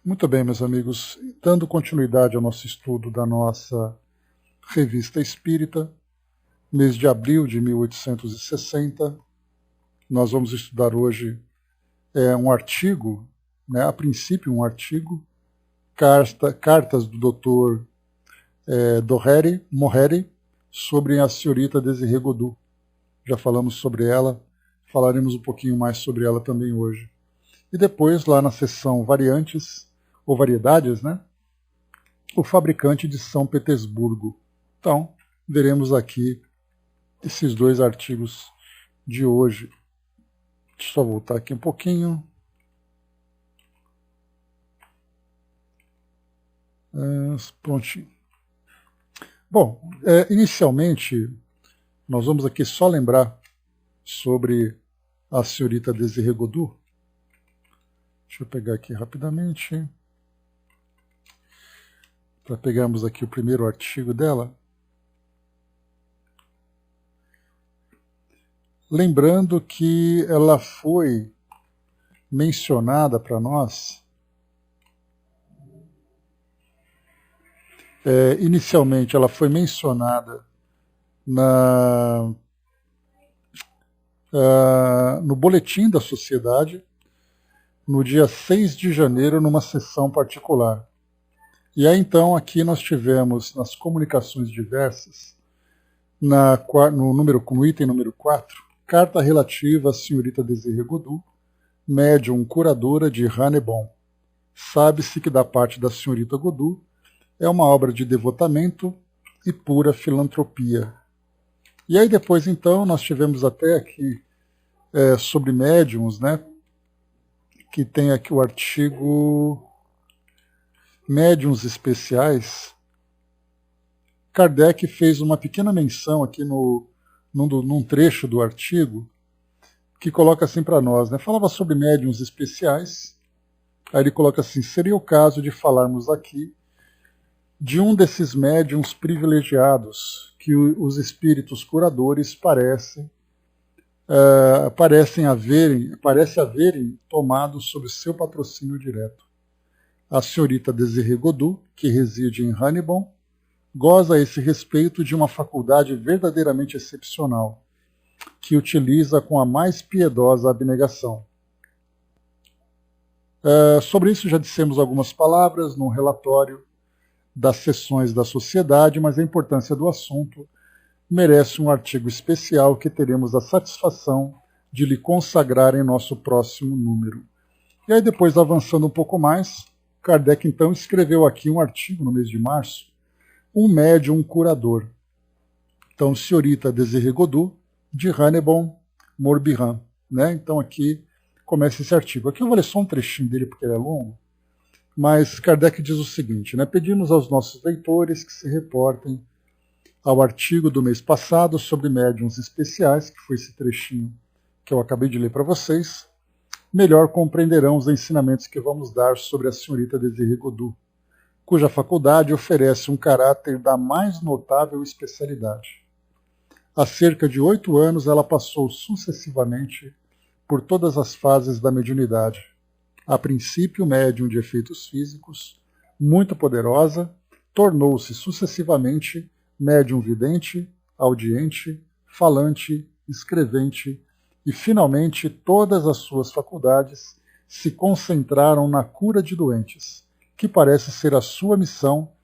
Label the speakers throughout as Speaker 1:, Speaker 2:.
Speaker 1: Muito bem, meus amigos, dando continuidade ao nosso estudo da nossa Revista Espírita, mês de abril de 1860, nós vamos estudar hoje um artigo, né, a princípio um artigo, cartas do Dr. Moheri sobre a senhorita Desirê Godou. Já falamos sobre ela, falaremos um pouquinho mais sobre ela também hoje. E depois, lá na seção Variantes, ou Variedades, né? O Fabricante de São Petersburgo. Então, veremos aqui esses dois artigos de hoje. Deixa eu só voltar aqui um pouquinho. Prontinho. Bom, inicialmente, nós vamos aqui só lembrar sobre a senhorita Desirê Godou. Deixa eu pegar aqui rapidamente, para pegarmos aqui o primeiro artigo dela. Lembrando que ela foi mencionada para nós, inicialmente ela foi mencionada no Boletim da Sociedade, no dia 6 de janeiro, numa sessão particular. E aí então aqui nós tivemos nas comunicações diversas, no item número 4, carta relativa à senhorita Desirê Godou, médium curadora de Hannebon. Sabe-se que da parte da senhorita Godou é uma obra de devotamento e pura filantropia. E aí depois então nós tivemos até aqui sobre médiums, né? Que tem aqui o artigo Médiuns Especiais. Kardec fez uma pequena menção aqui num trecho do artigo que coloca assim para nós, né? Falava sobre médiuns especiais, aí ele coloca assim: seria o caso de falarmos aqui de um desses médiuns privilegiados que os espíritos curadores parecem haverem tomado sob seu patrocínio direto. A senhorita Desirê Godou, que reside em Hannebon, goza a esse respeito de uma faculdade verdadeiramente excepcional, que utiliza com a mais piedosa abnegação. Sobre isso já dissemos algumas palavras no relatório das sessões da sociedade, mas a importância do assunto merece um artigo especial que teremos a satisfação de lhe consagrar em nosso próximo número. E aí depois, avançando um pouco mais, Kardec então escreveu aqui um artigo no mês de março, um médium curador. Então, senhorita Desirê Godou, de Hannebon, Morbihan. Né? Então aqui começa esse artigo. Aqui eu vou ler só um trechinho dele porque ele é longo, mas Kardec diz o seguinte, né? Pedimos aos nossos leitores que se reportem ao artigo do mês passado sobre médiuns especiais, que foi esse trechinho que eu acabei de ler para vocês, melhor compreenderão os ensinamentos que vamos dar sobre a senhorita Desirê Godou, cuja faculdade oferece um caráter da mais notável especialidade. Há cerca de 8 anos ela passou sucessivamente por todas as fases da mediunidade. A princípio médium de efeitos físicos, muito poderosa, tornou-se sucessivamente médium vidente, audiente, falante, escrevente, e finalmente todas as suas faculdades se concentraram na cura de doentes, que parece ser a sua missão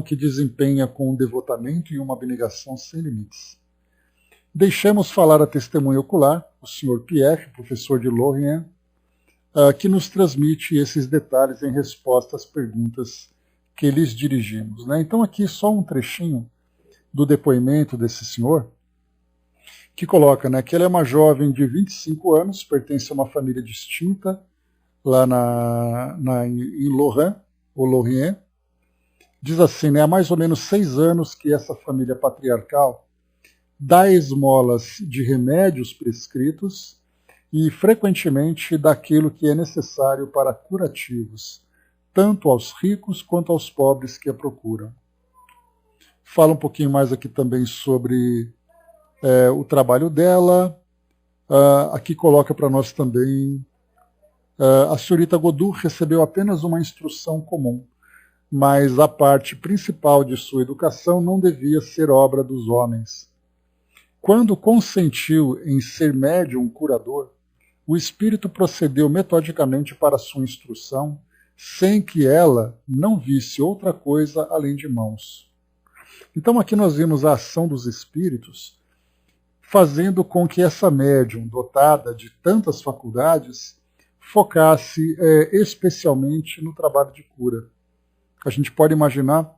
Speaker 1: que desempenha com um devotamento e uma abnegação sem limites. Deixemos falar a testemunha ocular, o Sr. Pierre, professor de Lorient, que nos transmite esses detalhes em resposta às perguntas que lhes dirigimos. Né? Então aqui só um trechinho do depoimento desse senhor, que coloca, né, que ela é uma jovem de 25 anos, pertence a uma família distinta, lá em Lorraine, ou Lorient. Diz assim, né, há mais ou menos 6 anos que essa família patriarcal dá esmolas de remédios prescritos e, frequentemente, daquilo que é necessário para curativos, tanto aos ricos quanto aos pobres que a procuram. Fala um pouquinho mais aqui também sobre o trabalho dela. Aqui coloca para nós também A senhorita Godu recebeu apenas uma instrução comum, mas a parte principal de sua educação não devia ser obra dos homens. Quando consentiu em ser médium curador, o espírito procedeu metodicamente para sua instrução, sem que ela não visse outra coisa além de mãos. Então aqui nós vimos a ação dos espíritos, fazendo com que essa médium, dotada de tantas faculdades, focasse especialmente no trabalho de cura. A gente pode imaginar,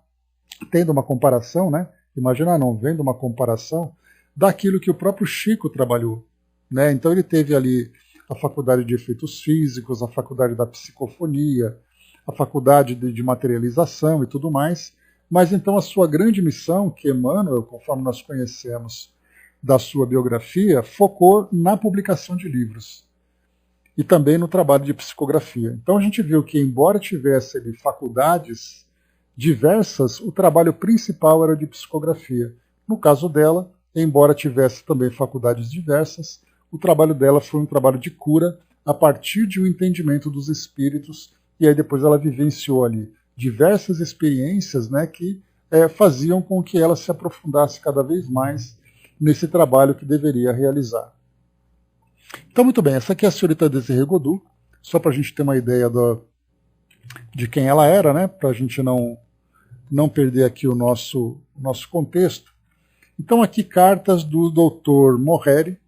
Speaker 1: tendo uma comparação, né? Imaginar não, vendo uma comparação daquilo que o próprio Chico trabalhou, né? Então ele teve ali a faculdade de efeitos físicos, a faculdade da psicofonia, a faculdade de materialização e tudo mais, mas então a sua grande missão, que Emmanuel, conforme nós conhecemos da sua biografia, focou na publicação de livros e também no trabalho de psicografia. Então a gente viu que, embora tivesse ali faculdades diversas, o trabalho principal era de psicografia. No caso dela, embora tivesse também faculdades diversas, o trabalho dela foi um trabalho de cura a partir de um entendimento dos espíritos, e aí depois ela vivenciou ali diversas experiências, né, que faziam com que ela se aprofundasse cada vez mais nesse trabalho que deveria realizar. Então, muito bem, essa aqui é a senhorita Desirê Godu, só para a gente ter uma ideia de quem ela era, né, para a gente não perder aqui o nosso contexto. Então, aqui cartas do Dr. Morreri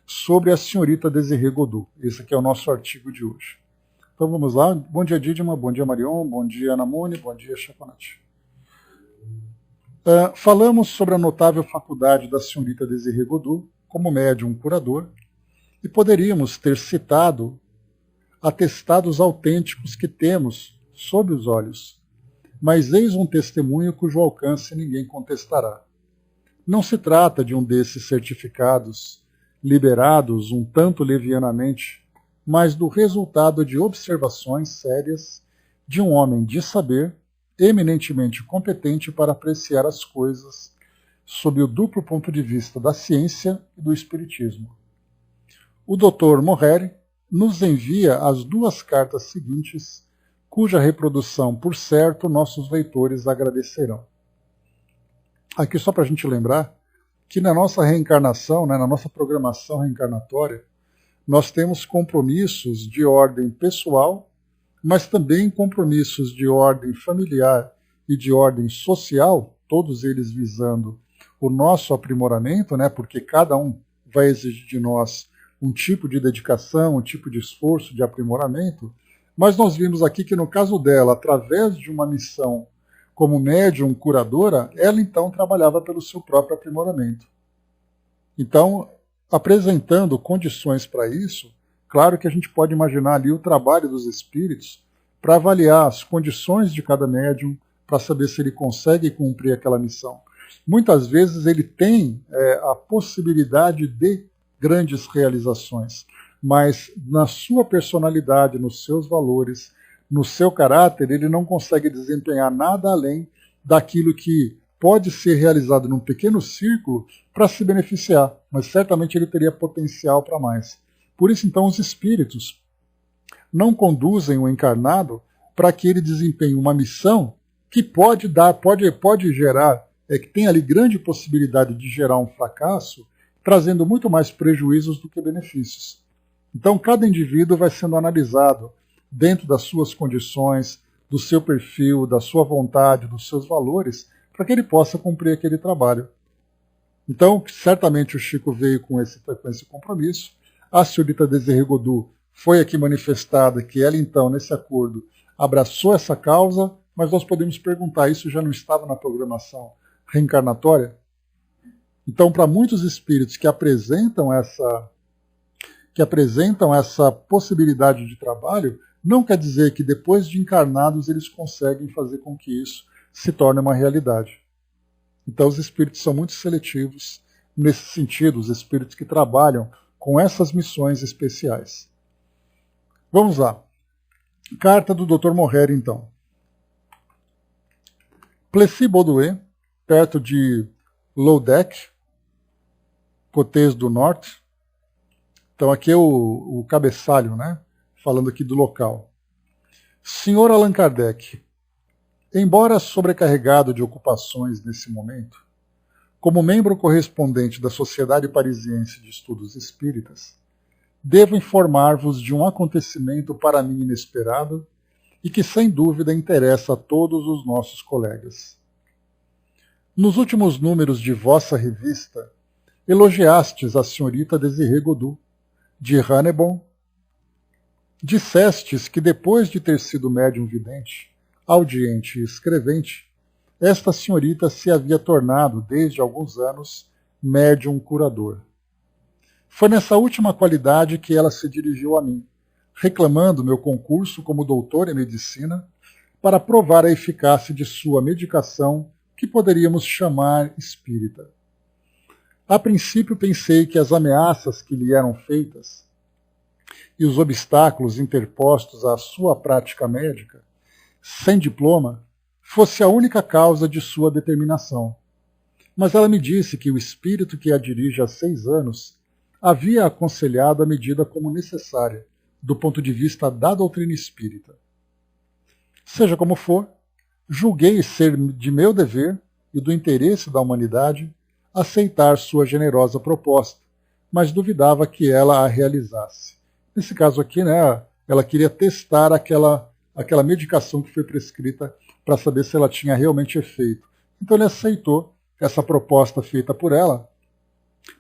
Speaker 1: sobre a senhorita Desirê Godu. Esse aqui é o nosso artigo de hoje. Então vamos lá. Bom dia, Dídima. Bom dia, Marion. Bom dia, Anamone. Bom dia, Chaponati. Falamos sobre a notável faculdade da senhorita Desirê Godu como médium curador e poderíamos ter citado atestados autênticos que temos sob os olhos, mas eis um testemunho cujo alcance ninguém contestará. Não se trata de um desses certificados liberados um tanto levianamente, mas do resultado de observações sérias de um homem de saber, eminentemente competente para apreciar as coisas sob o duplo ponto de vista da ciência e do espiritismo. O Dr. Morreri nos envia as duas cartas seguintes, cuja reprodução, por certo, nossos leitores agradecerão. Aqui só para a gente lembrar que na nossa reencarnação, né, na nossa programação reencarnatória, nós temos compromissos de ordem pessoal, mas também compromissos de ordem familiar e de ordem social, todos eles visando o nosso aprimoramento, né, porque cada um vai exigir de nós um tipo de dedicação, um tipo de esforço, de aprimoramento, mas nós vimos aqui que no caso dela, através de uma missão como médium curadora, ela então trabalhava pelo seu próprio aprimoramento. Então, apresentando condições para isso, claro que a gente pode imaginar ali o trabalho dos espíritos para avaliar as condições de cada médium, para saber se ele consegue cumprir aquela missão. Muitas vezes ele tem a possibilidade de grandes realizações, mas na sua personalidade, nos seus valores, no seu caráter, ele não consegue desempenhar nada além daquilo que pode ser realizado num pequeno círculo para se beneficiar, mas certamente ele teria potencial para mais. Por isso, então, os espíritos não conduzem o encarnado para que ele desempenhe uma missão que pode gerar, que tem ali grande possibilidade de gerar um fracasso, trazendo muito mais prejuízos do que benefícios. Então, cada indivíduo vai sendo analisado dentro das suas condições, do seu perfil, da sua vontade, dos seus valores, para que ele possa cumprir aquele trabalho. Então, certamente o Chico veio com esse compromisso. A senhorita Desirê Godu foi aqui manifestada que ela, então, nesse acordo, abraçou essa causa, mas nós podemos perguntar, isso já não estava na programação reencarnatória? Então, para muitos espíritos que apresentam essa possibilidade de trabalho, não quer dizer que depois de encarnados eles conseguem fazer com que isso se torne uma realidade. Então os espíritos são muito seletivos nesse sentido, os espíritos que trabalham com essas missões especiais. Vamos lá. Carta do Dr. Morreri, então. Plessis-Baudouin, perto de Lodec, Côtes do Norte. Então aqui é o cabeçalho, né? falando aqui do local. Senhor Allan Kardec, embora sobrecarregado de ocupações nesse momento, como membro correspondente da Sociedade Parisiense de Estudos Espíritas, devo informar-vos de um acontecimento para mim inesperado e que sem dúvida interessa a todos os nossos colegas. Nos últimos números de vossa revista, elogiastes a senhorita Désirée Godu, de Hannebon. Dissestes que depois de ter sido médium vidente, audiente e escrevente, esta senhorita se havia tornado, desde alguns anos, médium curador. Foi nessa última qualidade que ela se dirigiu a mim, reclamando meu concurso como doutor em medicina para provar a eficácia de sua medicação que poderíamos chamar espírita. A princípio pensei que as ameaças que lhe eram feitas e os obstáculos interpostos à sua prática médica, sem diploma, fosse a única causa de sua determinação. Mas ela me disse que o espírito que a dirige há 6 anos havia aconselhado a medida como necessária, do ponto de vista da doutrina espírita. Seja como for, julguei ser de meu dever e do interesse da humanidade aceitar sua generosa proposta, mas duvidava que ela a realizasse. Nesse caso aqui, né, ela queria testar aquela medicação que foi prescrita para saber se ela tinha realmente efeito. Então ele aceitou essa proposta feita por ela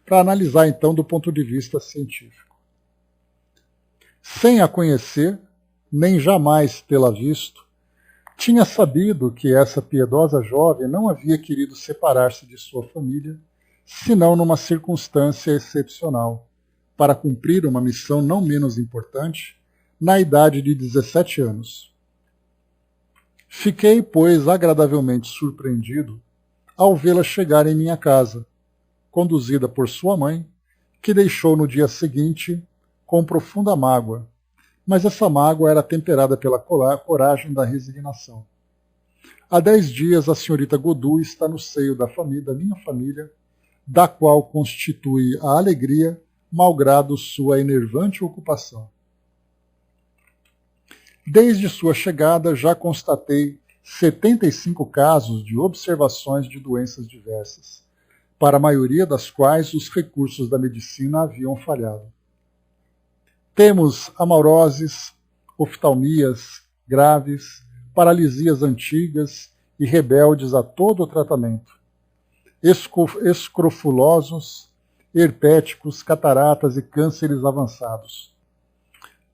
Speaker 1: para analisar então do ponto de vista científico. Sem a conhecer, nem jamais tê-la visto, tinha sabido que essa piedosa jovem não havia querido separar-se de sua família, senão numa circunstância excepcional, para cumprir uma missão não menos importante, na idade de 17 anos. Fiquei, pois, agradavelmente surpreendido ao vê-la chegar em minha casa, conduzida por sua mãe, que deixou no dia seguinte com profunda mágoa, mas essa mágoa era temperada pela coragem da resignação. Há 10 dias a senhorita Godu está no seio da minha família, da qual constitui a alegria, malgrado sua enervante ocupação. Desde sua chegada já constatei 75 casos de observações de doenças diversas, para a maioria das quais os recursos da medicina haviam falhado. Temos amauroses, oftalmias graves, paralisias antigas e rebeldes a todo o tratamento, escrofulosos, herpéticos, cataratas e cânceres avançados.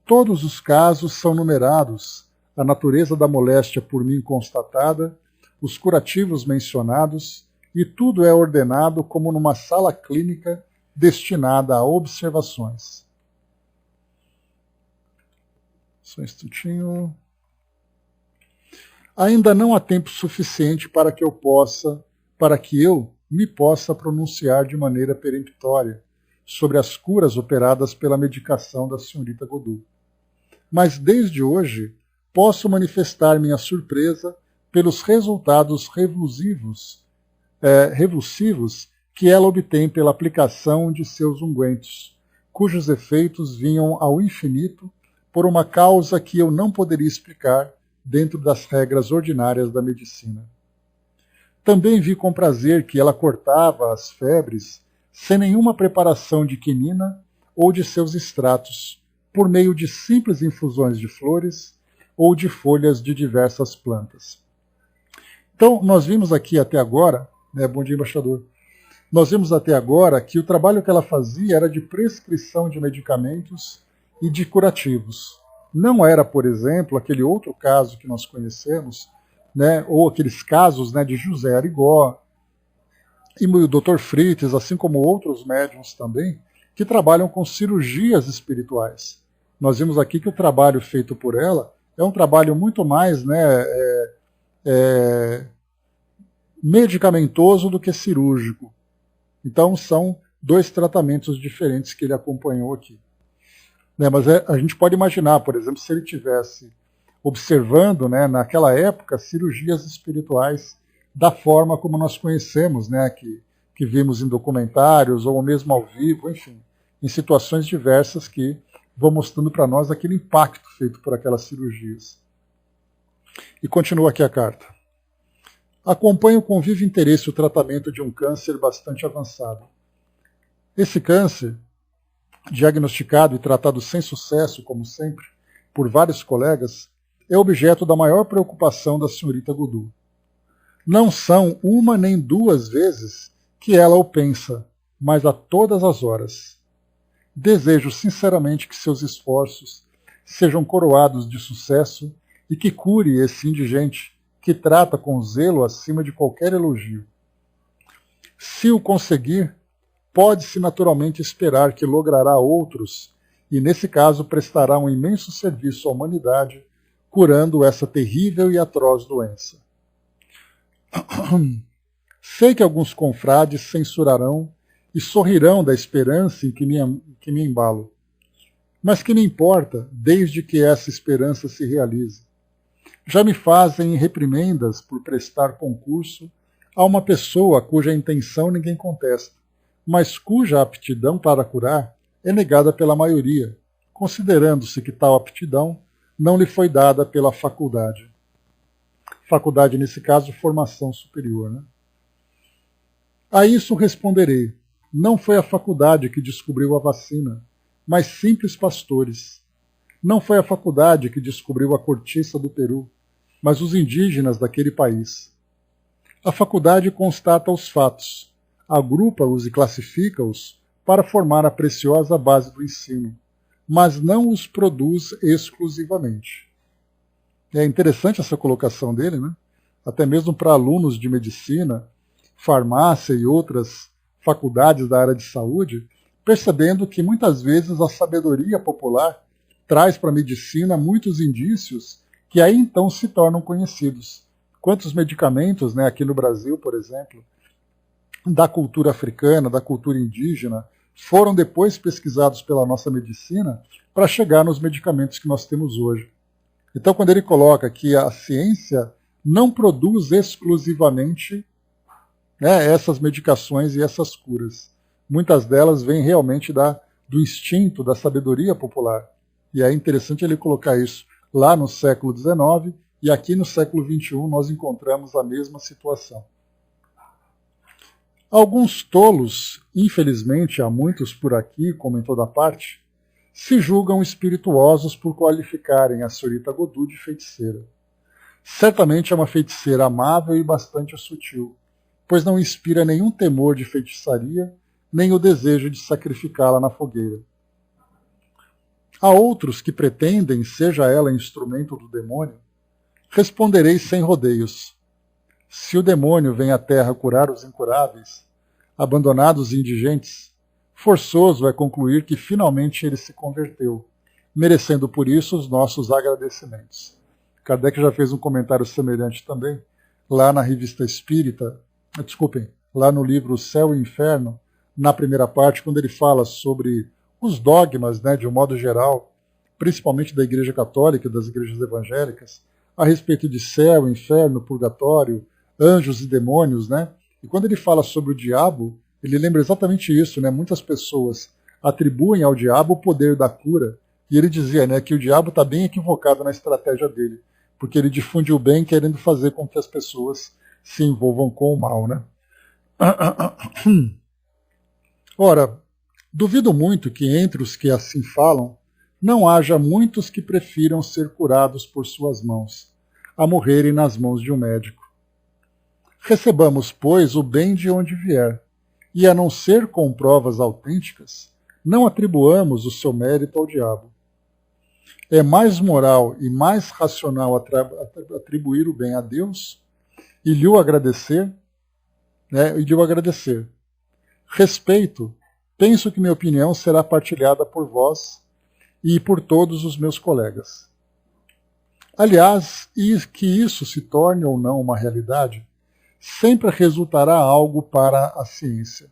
Speaker 1: Todos os casos são numerados, a natureza da moléstia por mim constatada, os curativos mencionados, e tudo é ordenado como numa sala clínica destinada a observações. Só um instantinho. Ainda não há tempo suficiente para que eu me possa pronunciar de maneira peremptória sobre as curas operadas pela medicação da senhorita Godu. Mas desde hoje posso manifestar minha surpresa pelos resultados revulsivos que ela obtém pela aplicação de seus ungüentos, cujos efeitos vinham ao infinito por uma causa que eu não poderia explicar dentro das regras ordinárias da medicina. Também vi com prazer que ela cortava as febres sem nenhuma preparação de quinina ou de seus extratos, por meio de simples infusões de flores ou de folhas de diversas plantas. Então, nós vimos aqui até agora, né, bom dia, embaixador, nós vimos até agora que o trabalho que ela fazia era de prescrição de medicamentos e de curativos. Não era, por exemplo, aquele outro caso que nós conhecemos, né, ou aqueles casos, né, de José Arigó e o Dr. Fritz, assim como outros médiuns também, que trabalham com cirurgias espirituais. Nós vimos aqui que o trabalho feito por ela é um trabalho muito mais, né, medicamentoso do que cirúrgico. Então são 2 tratamentos diferentes que ele acompanhou aqui. Mas a gente pode imaginar, por exemplo, se ele tivesse observando, né, naquela época, cirurgias espirituais da forma como nós conhecemos, né, que vimos em documentários ou mesmo ao vivo, enfim, em situações diversas que vão mostrando para nós aquele impacto feito por aquelas cirurgias. E continua aqui a carta. Acompanho com vivo interesse o tratamento de um câncer bastante avançado. Esse câncer, diagnosticado e tratado sem sucesso, como sempre, por vários colegas, é objeto da maior preocupação da senhorita Goudou. Não são uma nem duas vezes que ela o pensa, mas a todas as horas. Desejo sinceramente que seus esforços sejam coroados de sucesso e que cure esse indigente que trata com zelo acima de qualquer elogio. Se o conseguir, pode-se naturalmente esperar que logrará outros e, nesse caso, prestará um imenso serviço à humanidade, curando essa terrível e atroz doença. Sei que alguns confrades censurarão e sorrirão da esperança em que me embalo. Mas que me importa, desde que essa esperança se realize? Já me fazem reprimendas por prestar concurso a uma pessoa cuja intenção ninguém contesta, mas cuja aptidão para curar é negada pela maioria, considerando-se que tal aptidão não lhe foi dada pela faculdade. Faculdade, nesse caso, formação superior. Né? A isso responderei. Não foi a faculdade que descobriu a vacina, mas simples pastores. Não foi a faculdade que descobriu a cortiça do Peru, mas os indígenas daquele país. A faculdade constata os fatos, agrupa-os e classifica-os para formar a preciosa base do ensino, mas não os produz exclusivamente. É interessante essa colocação dele, né? Até mesmo para alunos de medicina, farmácia e outras faculdades da área de saúde, percebendo que muitas vezes a sabedoria popular traz para a medicina muitos indícios que aí então se tornam conhecidos. Quantos medicamentos, né, aqui no Brasil, por exemplo, da cultura africana, da cultura indígena, foram depois pesquisados pela nossa medicina para chegar nos medicamentos que nós temos hoje. Então, quando ele coloca que a ciência não produz exclusivamente, né, essas medicações e essas curas, muitas delas vêm realmente do instinto, da sabedoria popular. E é interessante ele colocar isso lá no século XIX, e aqui no século XXI nós encontramos a mesma situação. Alguns tolos, infelizmente há muitos por aqui, como em toda parte, se julgam espirituosos por qualificarem a senhorita Goudou de feiticeira. Certamente é uma feiticeira amável e bastante sutil, pois não inspira nenhum temor de feitiçaria, nem o desejo de sacrificá-la na fogueira. A outros que pretendem, seja ela instrumento do demônio, responderei sem rodeios. Se o demônio vem à terra curar os incuráveis, abandonados e indigentes, forçoso é concluir que finalmente ele se converteu, merecendo por isso os nossos agradecimentos. Kardec já fez um comentário semelhante também, lá na Revista Espírita, lá no livro Céu e Inferno, na primeira parte, quando ele fala sobre os dogmas, né, de um modo geral, principalmente da Igreja Católica e das igrejas evangélicas, a respeito de céu, inferno, purgatório, anjos e demônios, né? E quando ele fala sobre o diabo, ele lembra exatamente isso, né? Muitas pessoas atribuem ao diabo o poder da cura, e ele dizia, né, que o diabo está bem equivocado na estratégia dele, porque ele difunde o bem querendo fazer com que as pessoas se envolvam com o mal, né? Ora, duvido muito que entre os que assim falam, não haja muitos que prefiram ser curados por suas mãos, a morrerem nas mãos de um médico. Recebamos, pois, o bem de onde vier, e a não ser com provas autênticas, não atribuamos o seu mérito ao diabo. É mais moral e mais racional atribuir o bem a Deus e lhe o agradecer, né, Respeito, penso que minha opinião será partilhada por vós e por todos os meus colegas. Aliás, e que isso se torne ou não uma realidade, sempre resultará algo para a ciência.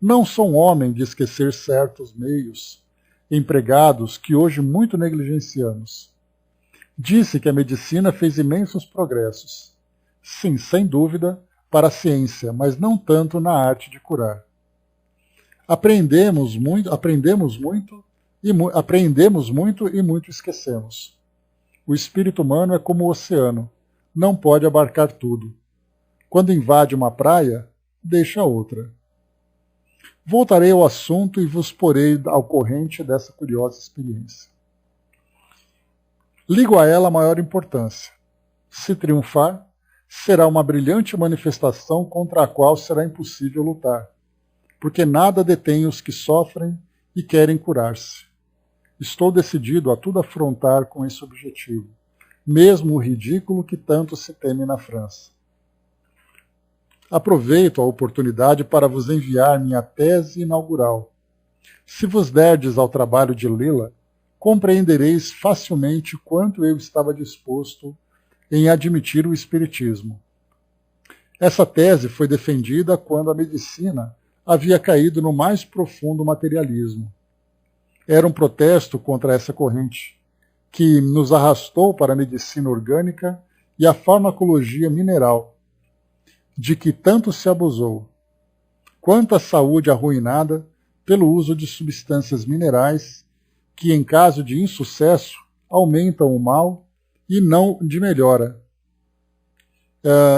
Speaker 1: Não sou um homem de esquecer certos meios empregados que hoje muito negligenciamos. Disse que a medicina fez imensos progressos. Sim, sem dúvida, para a ciência, mas não tanto na arte de curar. Aprendemos muito Aprendemos muito e muito esquecemos. O espírito humano é como o oceano, não pode abarcar tudo. Quando invade uma praia, deixa outra. Voltarei ao assunto e vos porei ao corrente dessa curiosa experiência. Ligo a ela a maior importância. Se triunfar, será uma brilhante manifestação contra a qual será impossível lutar, porque nada detém os que sofrem e querem curar-se. Estou decidido a tudo afrontar com esse objetivo, mesmo o ridículo que tanto se teme na França. Aproveito a oportunidade para vos enviar minha tese inaugural. Se vos derdes ao trabalho de lê-la, compreendereis facilmente quanto eu estava disposto em admitir o espiritismo. Essa tese foi defendida quando a medicina havia caído no mais profundo materialismo. Era um protesto contra essa corrente, que nos arrastou para a medicina orgânica e a farmacologia mineral, de que tanto se abusou. Quanta saúde arruinada pelo uso de substâncias minerais que, em caso de insucesso, aumentam o mal e não de melhora.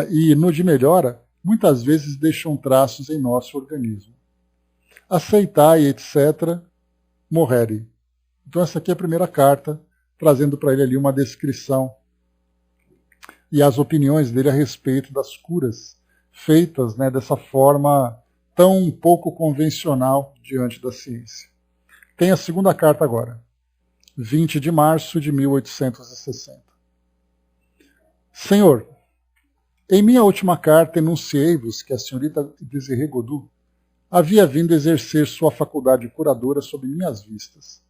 Speaker 1: E no de melhora, muitas vezes deixam traços em nosso organismo. Aceitai, etc., morrere. Então essa aqui é a primeira carta, trazendo para ele ali uma descrição e as opiniões dele a respeito das curas feitas, né, dessa forma tão pouco convencional diante da ciência. Tem a segunda carta agora, 20 de março de 1860. Senhor, em minha última carta enunciei-vos que a senhorita Désirée Godu havia vindo exercer sua faculdade curadora sob minhas vistas.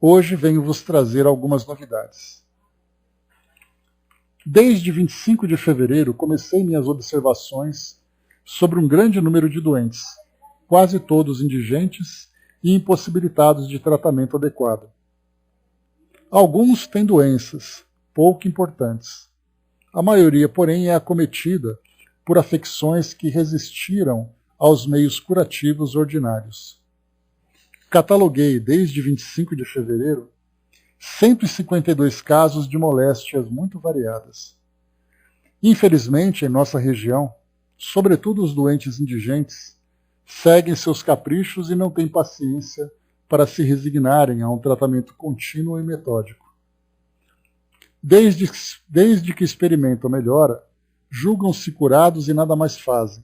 Speaker 1: Hoje venho vos trazer algumas novidades. Desde 25 de fevereiro comecei minhas observações sobre um grande número de doentes, quase todos indigentes e impossibilitados de tratamento adequado. Alguns têm doenças, pouco importantes. A maioria, porém, é acometida por afecções que resistiram aos meios curativos ordinários. Cataloguei, desde 25 de fevereiro, 152 casos de moléstias muito variadas. Infelizmente, em nossa região, sobretudo os doentes indigentes, seguem seus caprichos e não têm paciência para se resignarem a um tratamento contínuo e metódico. Desde que experimentam melhora, julgam-se curados e nada mais fazem.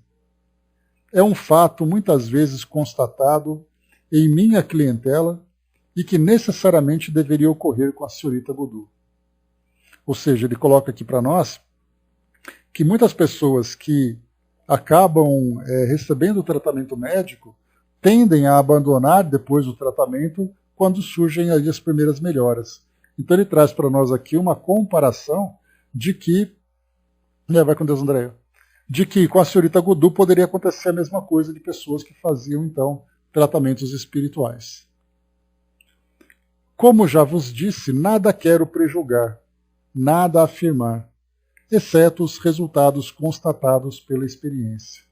Speaker 1: É um fato muitas vezes constatado em minha clientela e que necessariamente deveria ocorrer com a senhorita Godu. Ou seja, ele coloca aqui para nós que muitas pessoas que acabam recebendo o tratamento médico tendem a abandonar depois do tratamento quando surgem aí as primeiras melhoras. Então ele traz para nós aqui uma comparação de que, vai com Deus, Andréia, de que com a senhorita Godu poderia acontecer a mesma coisa de pessoas que faziam, então, tratamentos espirituais. Como já vos disse, nada quero prejulgar, nada afirmar, exceto os resultados constatados pela experiência.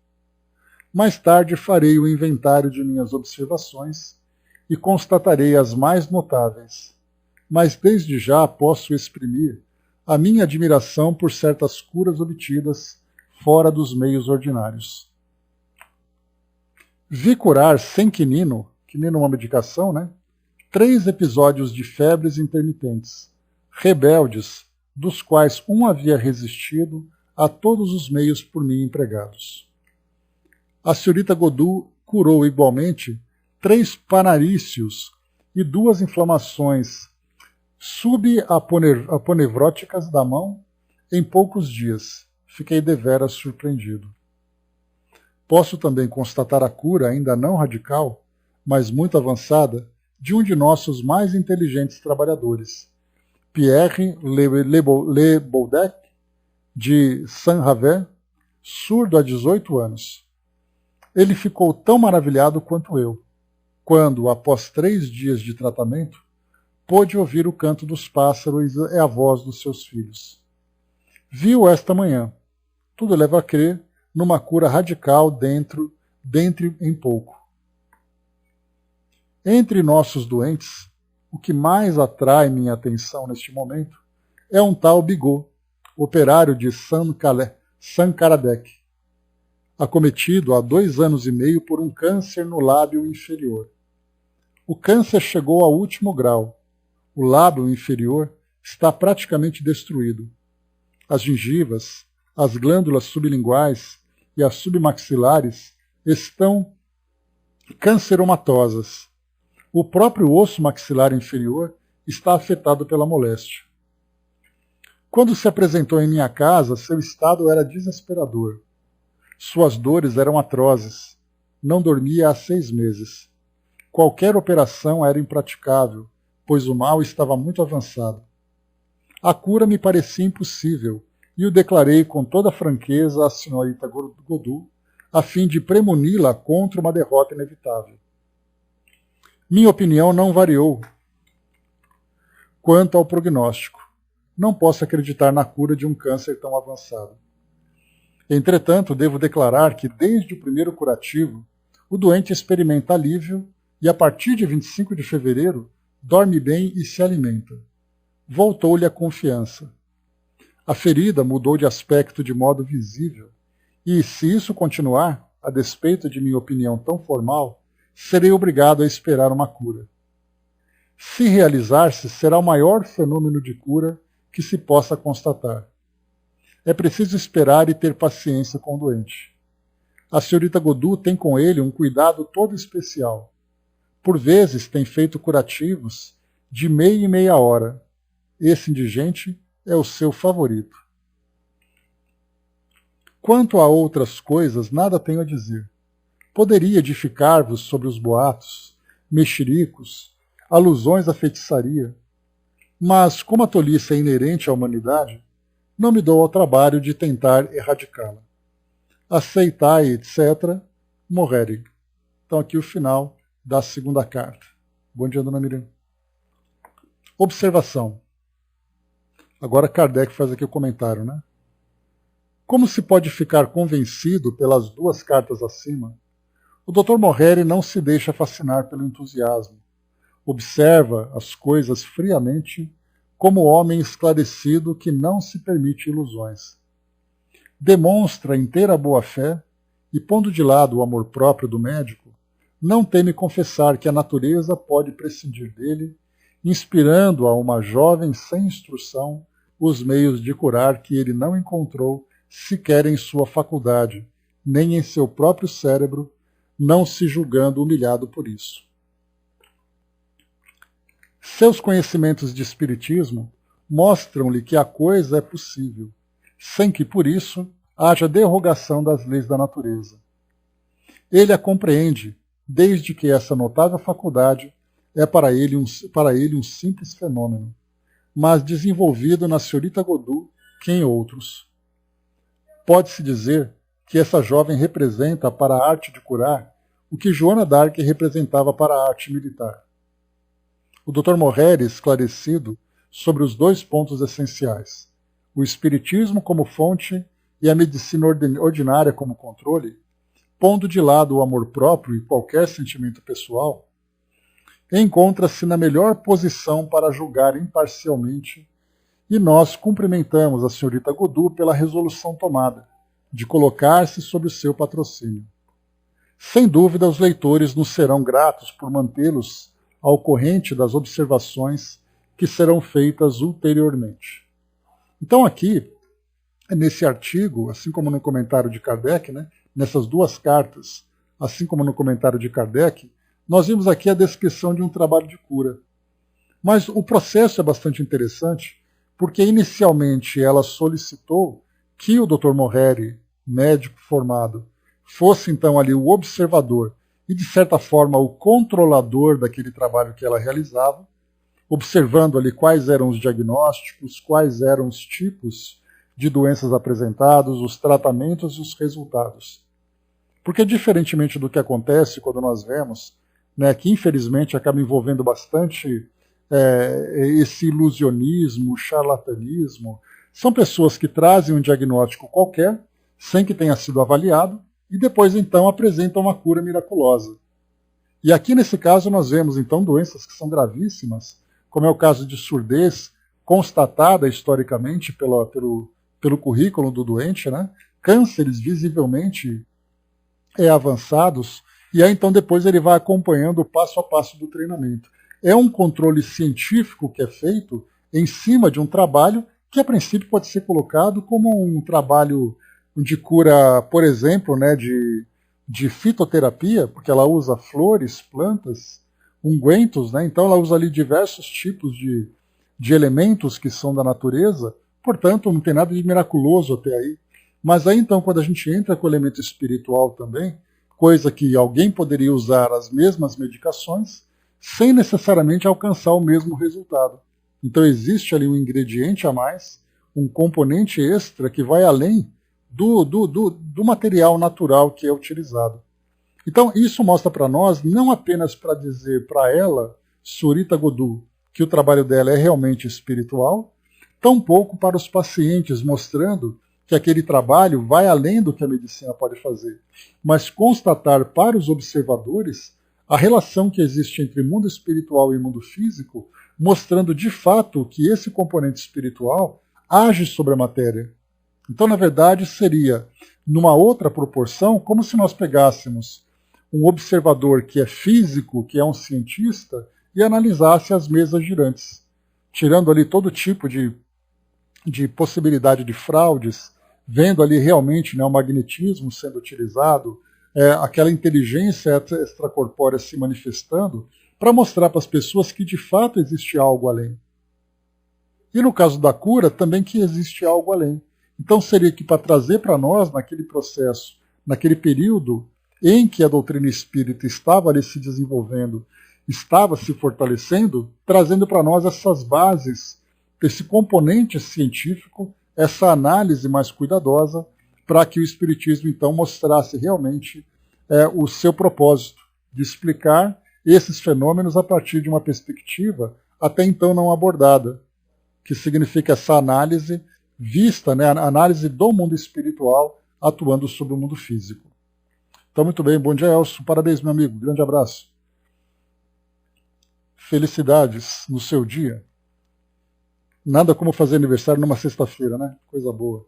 Speaker 1: Mais tarde farei o inventário de minhas observações e constatarei as mais notáveis, mas desde já posso exprimir a minha admiração por certas curas obtidas fora dos meios ordinários. Vi curar sem quinino é uma medicação, né? 3 episódios de febres intermitentes, rebeldes, dos quais um havia resistido a todos os meios por mim empregados. A senhorita Godu curou igualmente 3 panaríceos e 2 inflamações subaponevróticas da mão em poucos dias. Fiquei deveras surpreendido. Posso também constatar a cura, ainda não radical, mas muito avançada, de um de nossos mais inteligentes trabalhadores, Pierre Le Boudec, de Saint-Ravet, surdo há 18 anos. Ele ficou tão maravilhado quanto eu, quando, após 3 dias de tratamento, pôde ouvir o canto dos pássaros e a voz dos seus filhos. Vi-o esta manhã. Tudo leva a crer numa cura radical dentre em pouco. Entre nossos doentes, o que mais atrai minha atenção neste momento é um tal Bigot, operário de Sankaradek, acometido há 2 anos e meio por um câncer no lábio inferior. O câncer chegou ao último grau. O lábio inferior está praticamente destruído. As gengivas, as glândulas sublinguais e as submaxilares estão canceromatosas. O próprio osso maxilar inferior está afetado pela moléstia. Quando se apresentou em minha casa, seu estado era desesperador. Suas dores eram atrozes. Não dormia há 6 meses. Qualquer operação era impraticável, pois o mal estava muito avançado. A cura me parecia impossível, e o declarei com toda franqueza à senhorita Godot, a fim de premoni-la contra uma derrota inevitável. Minha opinião não variou quanto ao prognóstico. Não posso acreditar na cura de um câncer tão avançado. Entretanto, devo declarar que, desde o primeiro curativo, o doente experimenta alívio e, a partir de 25 de fevereiro, dorme bem e se alimenta. Voltou-lhe a confiança. A ferida mudou de aspecto de modo visível, e, se isso continuar, a despeito de minha opinião tão formal, serei obrigado a esperar uma cura. Se realizar-se, será o maior fenômeno de cura que se possa constatar. É preciso esperar e ter paciência com o doente. A senhorita Godot tem com ele um cuidado todo especial. Por vezes tem feito curativos de meia e meia hora. Esse indigente é o seu favorito. Quanto a outras coisas, nada tenho a dizer. Poderia edificar-vos sobre os boatos, mexericos, alusões à feitiçaria, mas, como a tolice é inerente à humanidade, não me dou ao trabalho de tentar erradicá-la. Aceitai, etc., morrere. Então aqui o final da segunda carta. Bom dia, dona Miriam. Observação. Agora Kardec faz aqui o comentário, né? Como se pode ficar convencido pelas 2 cartas acima, o Dr. Morreri não se deixa fascinar pelo entusiasmo. Observa as coisas friamente, como homem esclarecido que não se permite ilusões. Demonstra inteira boa-fé e, pondo de lado o amor próprio do médico, não teme confessar que a natureza pode prescindir dele, inspirando a uma jovem sem instrução os meios de curar que ele não encontrou sequer em sua faculdade, nem em seu próprio cérebro, não se julgando humilhado por isso. Seus conhecimentos de espiritismo mostram-lhe que a coisa é possível, sem que, por isso, haja derrogação das leis da natureza. Ele a compreende, desde que essa notável faculdade é para ele um simples fenômeno, mas desenvolvido na senhorita Godot que em outros. Pode-se dizer que essa jovem representa para a arte de curar o que Joana d'Arc representava para a arte militar. O Dr. Morreri esclarecido sobre os 2 pontos essenciais, o espiritismo como fonte e a medicina ordinária como controle, pondo de lado o amor próprio e qualquer sentimento pessoal, encontra-se na melhor posição para julgar imparcialmente, e nós cumprimentamos a senhorita Godot pela resolução tomada, de colocar-se sob o seu patrocínio. Sem dúvida, os leitores nos serão gratos por mantê-los ao corrente das observações que serão feitas ulteriormente. Então aqui, nesse artigo, assim como no comentário de Kardec, né, nessas 2 cartas, assim como no comentário de Kardec, nós vimos aqui a descrição de um trabalho de cura. Mas o processo é bastante interessante, porque inicialmente ela solicitou que o Dr. Morreri, médico formado, fosse então ali o observador e, de certa forma, o controlador daquele trabalho que ela realizava, observando ali quais eram os diagnósticos, quais eram os tipos de doenças apresentados, os tratamentos e os resultados. Porque, diferentemente do que acontece quando nós vemos, né, que infelizmente acaba envolvendo bastante esse ilusionismo, charlatanismo, são pessoas que trazem um diagnóstico qualquer, sem que tenha sido avaliado, e depois então apresentam uma cura miraculosa. E aqui nesse caso nós vemos então doenças que são gravíssimas, como é o caso de surdez constatada historicamente pelo currículo do doente, né? Cânceres visivelmente avançados, e aí então depois ele vai acompanhando o passo a passo do treinamento. É um controle científico que é feito em cima de um trabalho que a princípio pode ser colocado como um trabalho de cura, por exemplo, né, de fitoterapia, porque ela usa flores, plantas, ungüentos, né, então ela usa ali diversos tipos de elementos que são da natureza, portanto não tem nada de miraculoso até aí. Mas aí então quando a gente entra com o elemento espiritual também, coisa que alguém poderia usar as mesmas medicações, sem necessariamente alcançar o mesmo resultado. Então existe ali um ingrediente a mais, um componente extra que vai além do material natural que é utilizado. Então isso mostra para nós, não apenas para dizer para ela, Surita Godu, que o trabalho dela é realmente espiritual, tampouco para os pacientes, mostrando que aquele trabalho vai além do que a medicina pode fazer, mas constatar para os observadores a relação que existe entre mundo espiritual e mundo físico, mostrando de fato que esse componente espiritual age sobre a matéria. Então, na verdade, seria, numa outra proporção, como se nós pegássemos um observador que é físico, que é um cientista, e analisasse as mesas girantes, tirando ali todo tipo de possibilidade de fraudes, vendo ali realmente, né, o magnetismo sendo utilizado, aquela inteligência extracorpórea se manifestando, para mostrar para as pessoas que de fato existe algo além. E no caso da cura, também que existe algo além. Então seria que para trazer para nós, naquele processo, naquele período em que a doutrina espírita estava ali se desenvolvendo, estava se fortalecendo, trazendo para nós essas bases, esse componente científico, essa análise mais cuidadosa, para que o Espiritismo então mostrasse realmente o seu propósito de explicar esses fenômenos a partir de uma perspectiva até então não abordada, que significa essa análise vista, né, a análise do mundo espiritual atuando sobre o mundo físico. Então, muito bem, bom dia, Elcio. Parabéns, meu amigo. Grande abraço. Felicidades no seu dia. Nada como fazer aniversário numa sexta-feira, né? Coisa boa.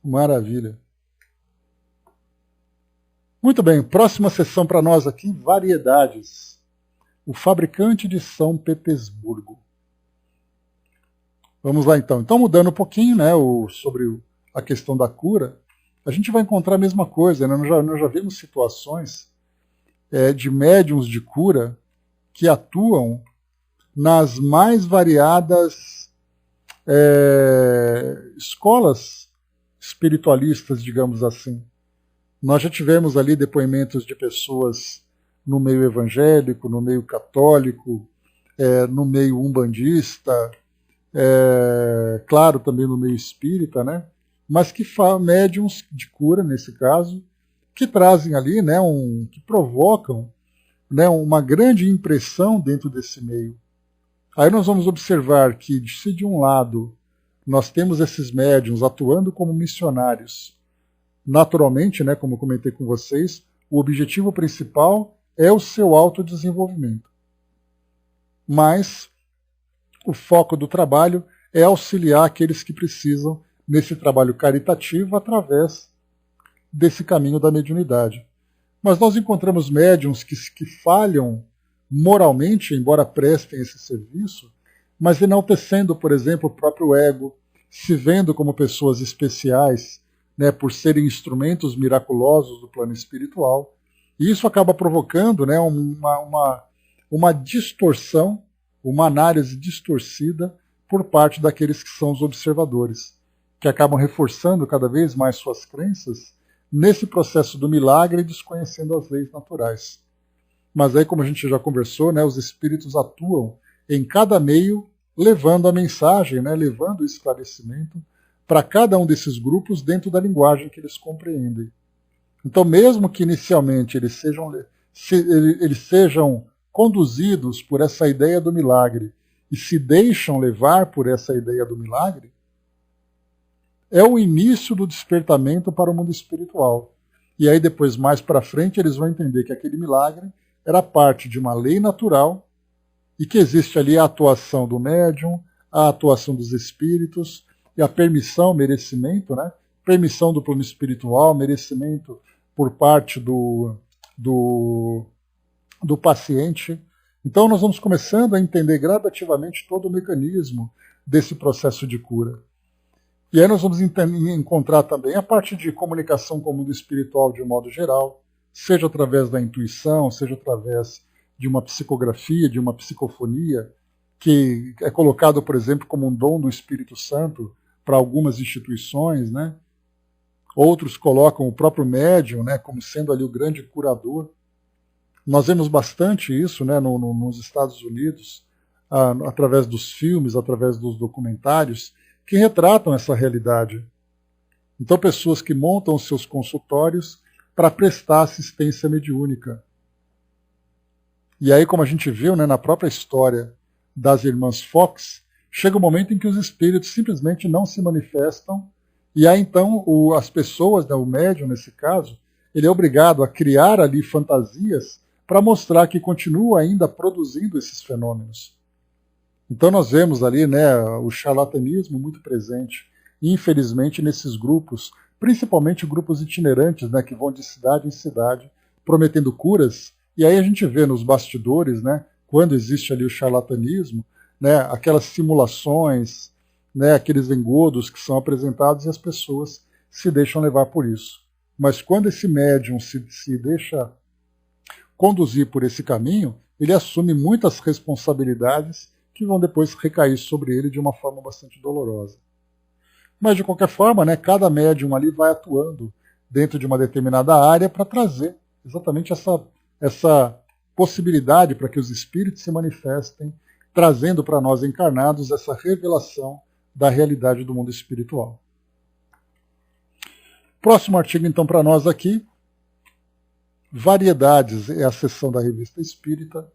Speaker 1: Maravilha. Muito bem, próxima sessão para nós aqui, variedades. O fabricante de São Petersburgo. Vamos lá então. Então, mudando um pouquinho, né, sobre a questão da cura, a gente vai encontrar a mesma coisa, né? Nós já vimos situações de médiums de cura que atuam nas mais variadas escolas espiritualistas, digamos assim. Nós já tivemos ali depoimentos de pessoas no meio evangélico, no meio católico, no meio umbandista, claro, também no meio espírita, né? Mas que médiums de cura, nesse caso, que trazem ali, né, que provocam, né, uma grande impressão dentro desse meio. Aí nós vamos observar que, se de um lado nós temos esses médiums atuando como missionários, naturalmente, né, como eu comentei com vocês, o objetivo principal é o seu autodesenvolvimento. Mas o foco do trabalho é auxiliar aqueles que precisam nesse trabalho caritativo através desse caminho da mediunidade. Mas nós encontramos médiums que falham moralmente, embora prestem esse serviço, mas enaltecendo, por exemplo, o próprio ego, se vendo como pessoas especiais, né, por serem instrumentos miraculosos do plano espiritual. E isso acaba provocando, né, uma distorção, uma análise distorcida por parte daqueles que são os observadores, que acabam reforçando cada vez mais suas crenças nesse processo do milagre e desconhecendo as leis naturais. Mas aí, como a gente já conversou, né, os espíritos atuam em cada meio, levando a mensagem, né, levando o esclarecimento para cada um desses grupos dentro da linguagem que eles compreendem. Então, mesmo que inicialmente eles sejam conduzidos por essa ideia do milagre e se deixam levar por essa ideia do milagre, é o início do despertamento para o mundo espiritual. E aí depois, mais para frente, eles vão entender que aquele milagre era parte de uma lei natural e que existe ali a atuação do médium, a atuação dos espíritos e a permissão, merecimento, né? Permissão do plano espiritual, merecimento por parte do paciente. Então nós vamos começando a entender gradativamente todo o mecanismo desse processo de cura. E aí nós vamos encontrar também a parte de comunicação com o mundo espiritual de um modo geral, seja através da intuição, seja através de uma psicografia, de uma psicofonia, que é colocado, por exemplo, como um dom do Espírito Santo para algumas instituições, né? Outros colocam o próprio médium, né, como sendo ali o grande curador. Nós vemos bastante isso, né, nos Estados Unidos, através dos filmes, através dos documentários, que retratam essa realidade. Então, pessoas que montam os seus consultórios para prestar assistência mediúnica. E aí, como a gente viu, né, na própria história das irmãs Fox, chega um momento em que os espíritos simplesmente não se manifestam, e aí então as pessoas, né, o médium nesse caso, ele é obrigado a criar ali fantasias para mostrar que continua ainda produzindo esses fenômenos. Então nós vemos ali, né, o charlatanismo muito presente, infelizmente, nesses grupos, principalmente grupos itinerantes, né, que vão de cidade em cidade, prometendo curas. E aí a gente vê nos bastidores, né, quando existe ali o charlatanismo, né, aquelas simulações, né, aqueles engodos que são apresentados e as pessoas se deixam levar por isso. Mas quando esse médium se deixa conduzir por esse caminho, ele assume muitas responsabilidades que vão depois recair sobre ele de uma forma bastante dolorosa. Mas, de qualquer forma, né, cada médium ali vai atuando dentro de uma determinada área para trazer exatamente essa possibilidade para que os espíritos se manifestem, trazendo para nós encarnados essa revelação da realidade do mundo espiritual. Próximo artigo, então, para nós aqui, Variedades, é a seção da Revista Espírita.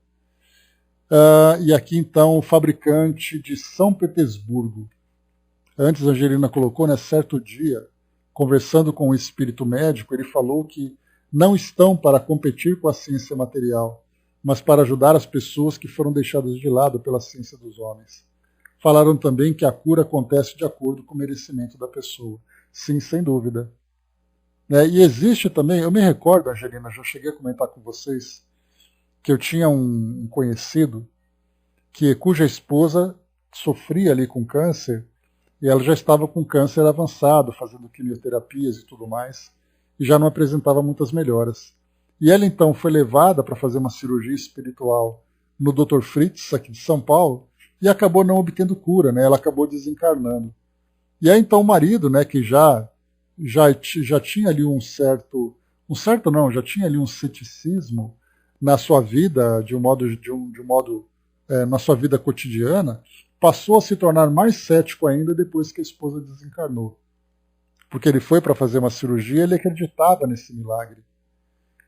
Speaker 1: E aqui, então, o fabricante de São Petersburgo. Antes, a Angelina colocou, né, certo dia, conversando com um espírito médico, ele falou que não estão para competir com a ciência material, mas para ajudar as pessoas que foram deixadas de lado pela ciência dos homens. Falaram também que a cura acontece de acordo com o merecimento da pessoa. Sim, sem dúvida. E existe também, eu me recordo, Angelina, já cheguei a comentar com vocês, que eu tinha um conhecido cuja esposa sofria ali com câncer, e ela já estava com câncer avançado, fazendo quimioterapias e tudo mais, e já não apresentava muitas melhoras. E ela então foi levada para fazer uma cirurgia espiritual no Dr. Fritz, aqui de São Paulo, e acabou não obtendo cura, né? Ela acabou desencarnando. E aí então o marido, né, que já tinha ali já tinha ali um ceticismo na sua vida, na sua vida cotidiana, passou a se tornar mais cético ainda depois que a esposa desencarnou. Porque ele foi para fazer uma cirurgia e ele acreditava nesse milagre.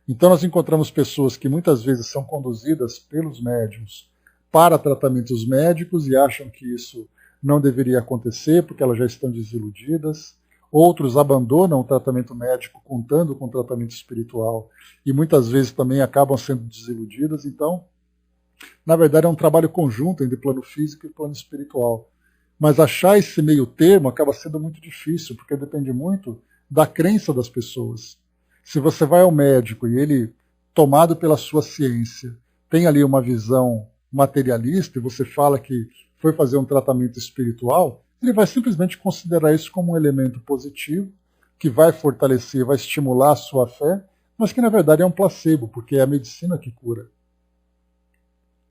Speaker 1: Então nós encontramos pessoas que muitas vezes são conduzidas pelos médiuns para tratamentos médicos e acham que isso não deveria acontecer porque elas já estão desiludidas. Outros abandonam o tratamento médico contando com o tratamento espiritual e muitas vezes também acabam sendo desiludidas. Então, na verdade, é um trabalho conjunto entre plano físico e plano espiritual. Mas achar esse meio termo acaba sendo muito difícil, porque depende muito da crença das pessoas. Se você vai ao médico e ele, tomado pela sua ciência, tem ali uma visão materialista e você fala que foi fazer um tratamento espiritual, ele vai simplesmente considerar isso como um elemento positivo, que vai fortalecer, vai estimular a sua fé, mas que na verdade é um placebo, porque é a medicina que cura.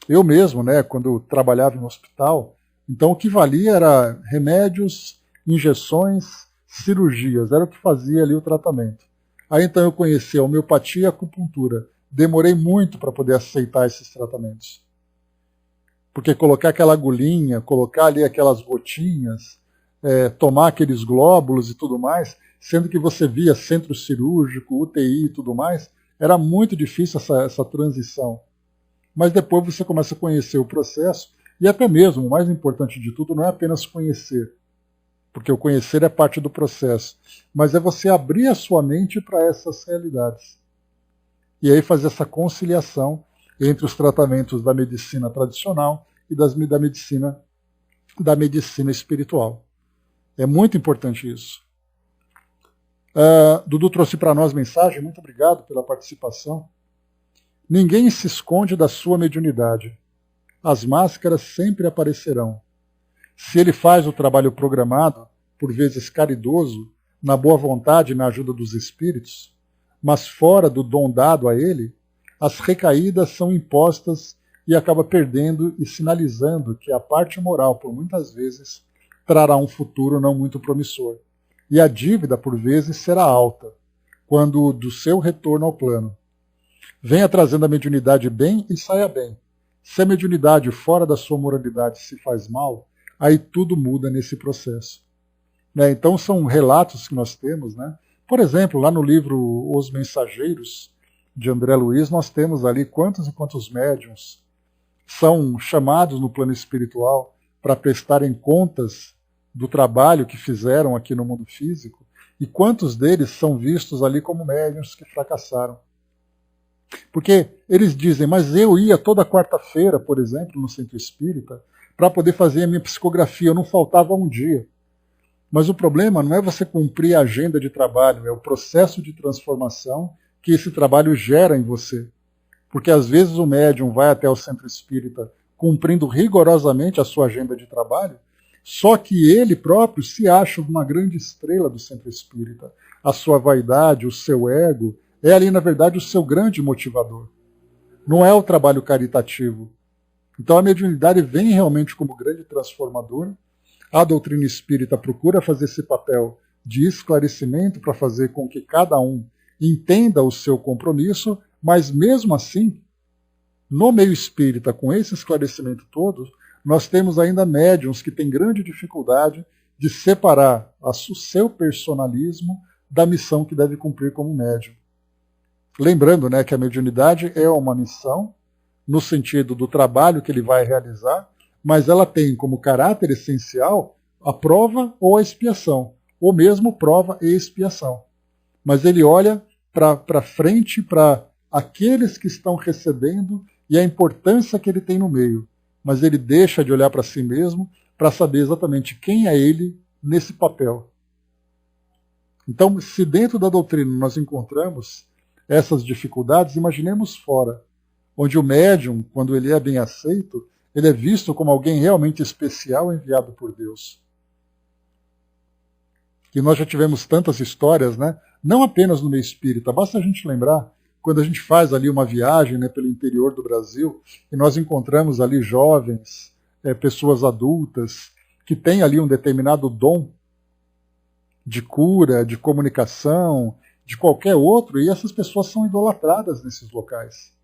Speaker 1: Eu mesmo, né, quando trabalhava em um hospital, então o que valia era remédios, injeções, cirurgias, era o que fazia ali o tratamento. Aí então eu conheci a homeopatia e a acupuntura. Demorei muito para poder aceitar esses tratamentos. Porque colocar aquela agulhinha, colocar ali aquelas gotinhas, tomar aqueles glóbulos e tudo mais, sendo que você via centro cirúrgico, UTI e tudo mais, era muito difícil essa transição. Mas depois você começa a conhecer o processo, e até mesmo, o mais importante de tudo, não é apenas conhecer, porque o conhecer é parte do processo, mas é você abrir a sua mente para essas realidades. E aí fazer essa conciliação entre os tratamentos da medicina tradicional e da medicina espiritual. É muito importante isso. Dudu trouxe para nós mensagem, muito obrigado pela participação. Ninguém se esconde da sua mediunidade. As máscaras sempre aparecerão. Se ele faz o trabalho programado, por vezes caridoso, na boa vontade e na ajuda dos espíritos, mas fora do dom dado a ele, as recaídas são impostas e acaba perdendo e sinalizando que a parte moral, por muitas vezes, trará um futuro não muito promissor. E a dívida, por vezes, será alta, quando do seu retorno ao plano. Venha trazendo a mediunidade bem e saia bem. Se a mediunidade fora da sua moralidade se faz mal, aí tudo muda nesse processo. Então são relatos que nós temos, né? Por exemplo, lá no livro Os Mensageiros, de André Luiz, nós temos ali quantos e quantos médiuns são chamados no plano espiritual para prestarem contas do trabalho que fizeram aqui no mundo físico, e quantos deles são vistos ali como médiuns que fracassaram. Porque eles dizem, mas eu ia toda quarta-feira, por exemplo, no centro espírita, para poder fazer a minha psicografia, eu não faltava um dia. Mas o problema não é você cumprir a agenda de trabalho, é o processo de transformação que esse trabalho gera em você. Porque às vezes o médium vai até o centro espírita cumprindo rigorosamente a sua agenda de trabalho, só que ele próprio se acha uma grande estrela do centro espírita. A sua vaidade, o seu ego, é ali, na verdade, o seu grande motivador. Não é o trabalho caritativo. Então a mediunidade vem realmente como grande transformadora. A doutrina espírita procura fazer esse papel de esclarecimento para fazer com que cada um entenda o seu compromisso, mas mesmo assim, no meio espírita, com esse esclarecimento todo, nós temos ainda médiuns que têm grande dificuldade de separar o seu personalismo da missão que deve cumprir como médium. Lembrando, né, que a mediunidade é uma missão, no sentido do trabalho que ele vai realizar, mas ela tem como caráter essencial a prova ou a expiação, ou mesmo prova e expiação. Mas ele olha para frente, para aqueles que estão recebendo e a importância que ele tem no meio. Mas ele deixa de olhar para si mesmo para saber exatamente quem é ele nesse papel. Então, se dentro da doutrina nós encontramos essas dificuldades, imaginemos fora, onde o médium, quando ele é bem aceito, ele é visto como alguém realmente especial enviado por Deus. E nós já tivemos tantas histórias, né? Não apenas no meio espírita, basta a gente lembrar, quando a gente faz ali uma viagem, né, pelo interior do Brasil, e nós encontramos ali jovens, pessoas adultas, que têm ali um determinado dom de cura, de comunicação, de qualquer outro, e essas pessoas são idolatradas nesses locais,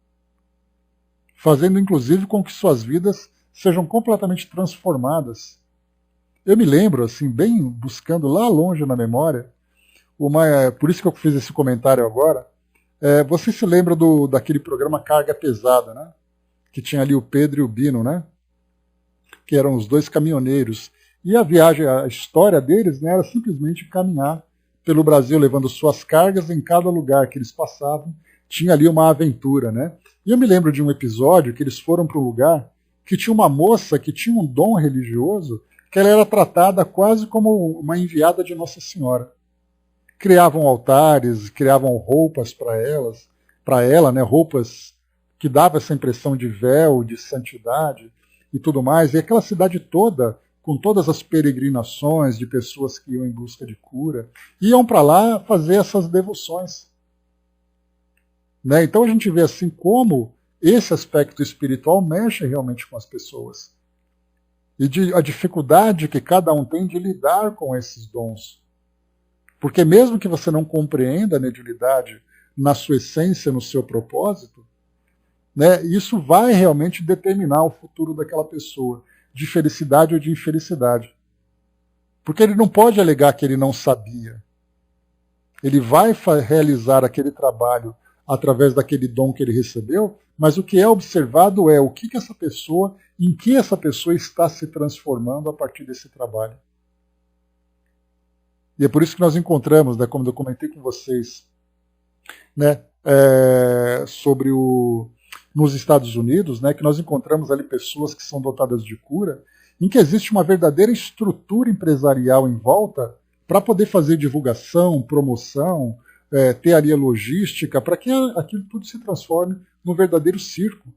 Speaker 1: fazendo inclusive com que suas vidas sejam completamente transformadas. Eu me lembro, assim, bem buscando lá longe na memória, por isso que eu fiz esse comentário agora, você se lembra daquele programa Carga Pesada, né? Que tinha ali o Pedro e o Bino, né? Que eram os dois caminhoneiros. E a viagem, a história deles, né, era simplesmente caminhar pelo Brasil, levando suas cargas em cada lugar que eles passavam. Tinha ali uma aventura, né? E eu me lembro de um episódio que eles foram para um lugar que tinha uma moça que tinha um dom religioso, que ela era tratada quase como uma enviada de Nossa Senhora. Criavam altares, criavam roupas para ela, né, roupas que davam essa impressão de véu, de santidade e tudo mais. E aquela cidade toda, com todas as peregrinações de pessoas que iam em busca de cura, iam para lá fazer essas devoções. Né? Então a gente vê assim como esse aspecto espiritual mexe realmente com as pessoas. E a dificuldade que cada um tem de lidar com esses dons. Porque mesmo que você não compreenda a mediunidade na sua essência, no seu propósito, né, isso vai realmente determinar o futuro daquela pessoa, de felicidade ou de infelicidade. Porque ele não pode alegar que ele não sabia. Ele vai realizar aquele trabalho através daquele dom que ele recebeu, mas o que é observado é o que essa pessoa, em que essa pessoa está se transformando a partir desse trabalho. E é por isso que nós encontramos, né, como eu comentei com vocês, né, sobre nos Estados Unidos, né, que nós encontramos ali pessoas que são dotadas de cura, em que existe uma verdadeira estrutura empresarial em volta para poder fazer divulgação, promoção, ter ali a logística, para que aquilo tudo se transforme num verdadeiro circo.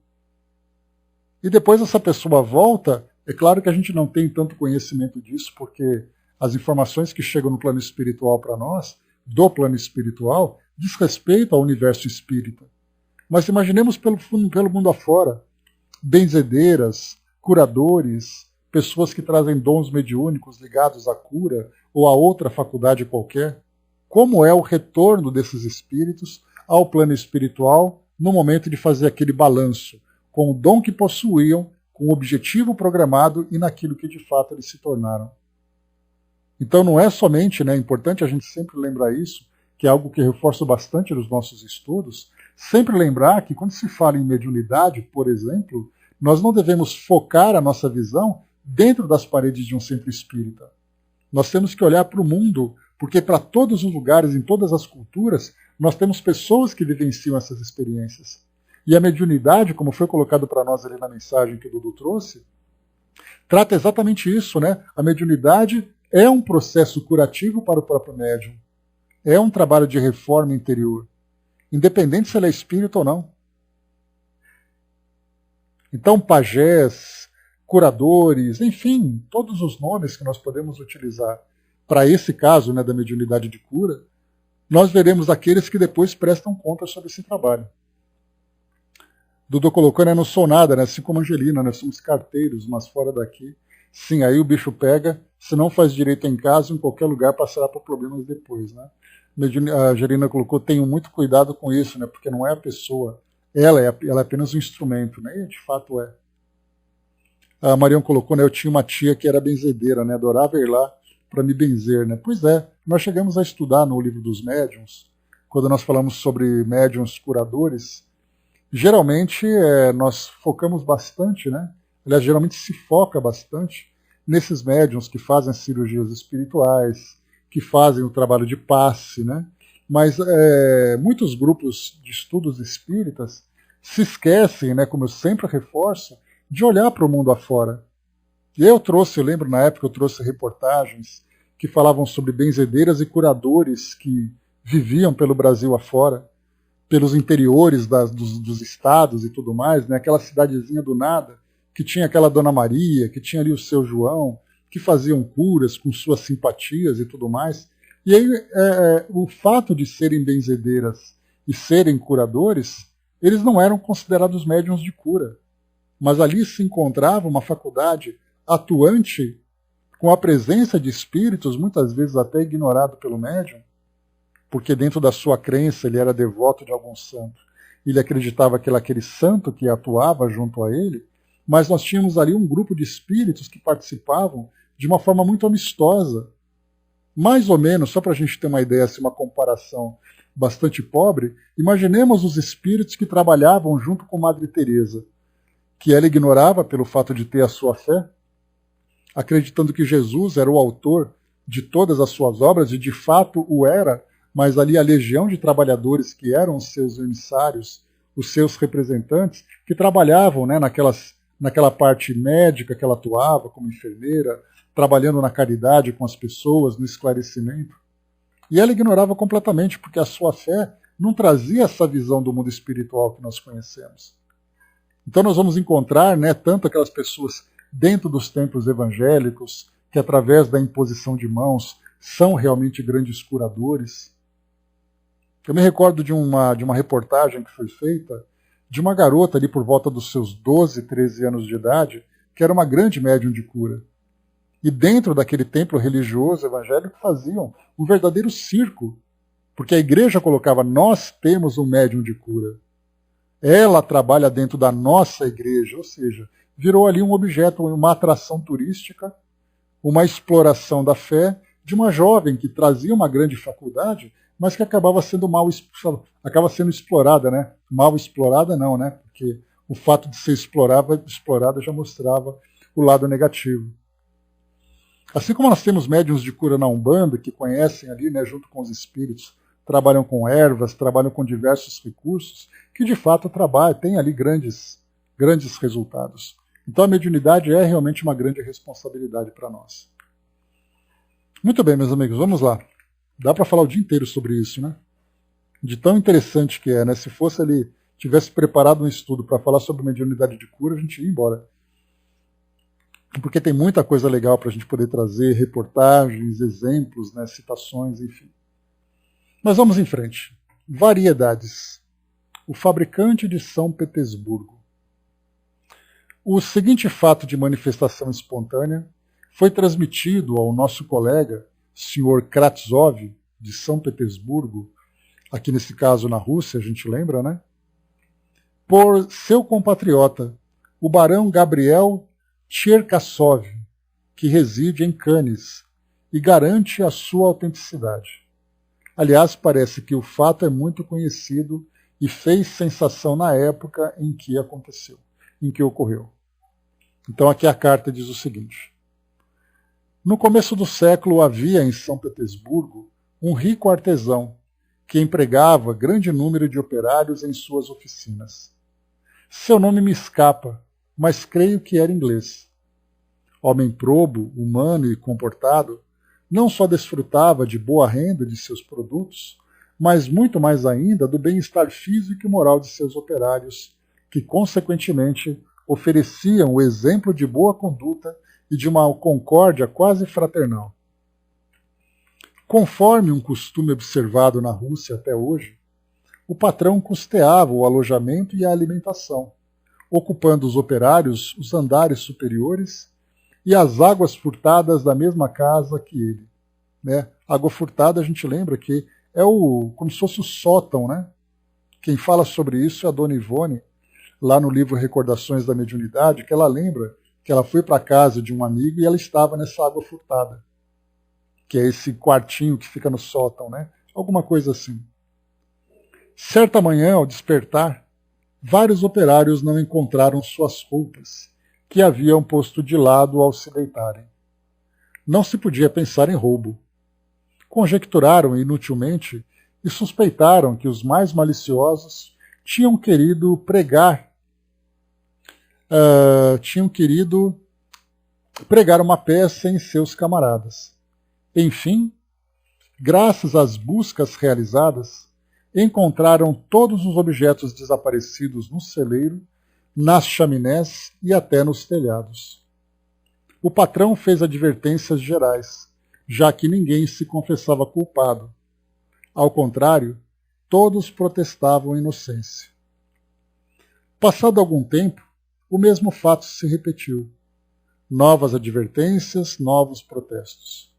Speaker 1: E depois essa pessoa volta, é claro que a gente não tem tanto conhecimento disso, porque as informações que chegam no plano espiritual para nós, do plano espiritual, diz respeito ao universo espírita. Mas imaginemos pelo mundo afora, benzedeiras, curadores, pessoas que trazem dons mediúnicos ligados à cura ou a outra faculdade qualquer. Como é o retorno desses espíritos ao plano espiritual no momento de fazer aquele balanço com o dom que possuíam, com o objetivo programado e naquilo que de fato eles se tornaram. Então não é somente, né, é importante a gente sempre lembrar isso, que é algo que eu reforço bastante nos nossos estudos, sempre lembrar que quando se fala em mediunidade, por exemplo, nós não devemos focar a nossa visão dentro das paredes de um centro espírita. Nós temos que olhar para o mundo, porque para todos os lugares, em todas as culturas, nós temos pessoas que vivenciam essas experiências. E a mediunidade, como foi colocado para nós ali na mensagem que o Dudu trouxe, trata exatamente isso, né? A mediunidade é um processo curativo para o próprio médium. É um trabalho de reforma interior, independente se ele é espírita ou não. Então, pajés, curadores, enfim, todos os nomes que nós podemos utilizar para esse caso, né, da mediunidade de cura, nós veremos aqueles que depois prestam conta sobre esse trabalho. Dudu colocou, né, não sou nada, né, assim como Angelina, nós somos carteiros, mas fora daqui. Sim, aí o bicho pega, se não faz direito em casa, em qualquer lugar passará por problemas depois, né? A Angelina colocou, tenham muito cuidado com isso, né, porque não é a pessoa, ela é apenas um instrumento, né, e de fato é. A Marião colocou, né, eu tinha uma tia que era benzedeira, né, adorava ir lá para me benzer, né. Pois é, nós chegamos a estudar no livro dos médiuns, quando nós falamos sobre médiuns curadores, geralmente nós focamos bastante, né, aliás, geralmente se foca bastante nesses médiuns que fazem cirurgias espirituais, que fazem o trabalho de passe, né, mas muitos grupos de estudos espíritas se esquecem, né, como eu sempre reforço, de olhar para o mundo afora. E eu lembro na época, eu trouxe reportagens que falavam sobre benzedeiras e curadores que viviam pelo Brasil afora, pelos interiores dos estados e tudo mais, né? Aquela cidadezinha do nada, que tinha aquela Dona Maria, que tinha ali o seu João, que faziam curas com suas simpatias e tudo mais. E aí o fato de serem benzedeiras e serem curadores, eles não eram considerados médiuns de cura. Mas ali se encontrava uma faculdade atuante com a presença de espíritos, muitas vezes até ignorado pelo médium, porque dentro da sua crença ele era devoto de algum santo. Ele acreditava que era aquele santo que atuava junto a ele, mas nós tínhamos ali um grupo de espíritos que participavam de uma forma muito amistosa. Mais ou menos, só para a gente ter uma ideia, assim, uma comparação bastante pobre, imaginemos os espíritos que trabalhavam junto com Madre Teresa, que ela ignorava pelo fato de ter a sua fé, acreditando que Jesus era o autor de todas as suas obras, e de fato o era, mas ali a legião de trabalhadores que eram os seus emissários, os seus representantes, que trabalhavam, né, naquela parte médica que ela atuava, como enfermeira, trabalhando na caridade com as pessoas, no esclarecimento. E ela ignorava completamente, porque a sua fé não trazia essa visão do mundo espiritual que nós conhecemos. Então nós vamos encontrar, né, tanto aquelas pessoas dentro dos templos evangélicos, que através da imposição de mãos são realmente grandes curadores. Eu me recordo de uma reportagem que foi feita de uma garota ali por volta dos seus 12, 13 anos de idade, que era uma grande médium de cura. E dentro daquele templo religioso evangélico faziam um verdadeiro circo, porque a igreja colocava, nós temos um médium de cura. Ela trabalha dentro da nossa igreja, ou seja, virou ali um objeto, uma atração turística, uma exploração da fé de uma jovem que trazia uma grande faculdade, mas que acaba sendo explorada, né? Mal explorada não, né? Porque o fato de ser explorada já mostrava o lado negativo. Assim como nós temos médiuns de cura na Umbanda, que conhecem ali, né, junto com os espíritos, trabalham com ervas, trabalham com diversos recursos, que de fato trabalham, tem ali grandes resultados. Então a mediunidade é realmente uma grande responsabilidade para nós. Muito bem, meus amigos, vamos lá. Dá para falar o dia inteiro sobre isso, né? De tão interessante que é, né? Se fosse ali, tivesse preparado um estudo para falar sobre mediunidade de cura, a gente ia embora. Porque tem muita coisa legal para a gente poder trazer, reportagens, exemplos, né, citações, enfim. Mas vamos em frente. Variedades. O fabricante de São Petersburgo. O seguinte fato de manifestação espontânea foi transmitido ao nosso colega, Sr. Kratzov, de São Petersburgo, aqui nesse caso na Rússia, a gente lembra, né? Por seu compatriota, o barão Gabriel Cherkassov, que reside em Cannes, e garante a sua autenticidade. Aliás, parece que o fato é muito conhecido e fez sensação na época em que aconteceu, em que ocorreu. Então aqui a carta diz o seguinte: no começo do século havia em São Petersburgo um rico artesão que empregava grande número de operários em suas oficinas. Seu nome me escapa, mas creio que era inglês. Homem probo, humano e comportado, não só desfrutava de boa renda de seus produtos, mas muito mais ainda do bem-estar físico e moral de seus operários, que, consequentemente, ofereciam o exemplo de boa conduta e de uma concórdia quase fraternal. Conforme um costume observado na Rússia até hoje, o patrão custeava o alojamento e a alimentação, ocupando os operários os andares superiores e as águas furtadas da mesma casa que ele. Né? Água furtada, a gente lembra que é como se fosse o sótão, né? Quem fala sobre isso é a Dona Ivone, lá no livro Recordações da Mediunidade, que ela lembra que ela foi para a casa de um amigo e ela estava nessa água furtada, que é esse quartinho que fica no sótão, né? Alguma coisa assim. Certa manhã, ao despertar, vários operários não encontraram suas roupas, que haviam posto de lado ao se deitarem. Não se podia pensar em roubo. Conjecturaram inutilmente e suspeitaram que os mais maliciosos tinham querido pregar uma peça em seus camaradas. Enfim, graças às buscas realizadas, encontraram todos os objetos desaparecidos no celeiro, nas chaminés e até nos telhados. O patrão fez advertências gerais, já que ninguém se confessava culpado. Ao contrário, todos protestavam inocência. Passado algum tempo, o mesmo fato se repetiu. Novas advertências, novos protestos.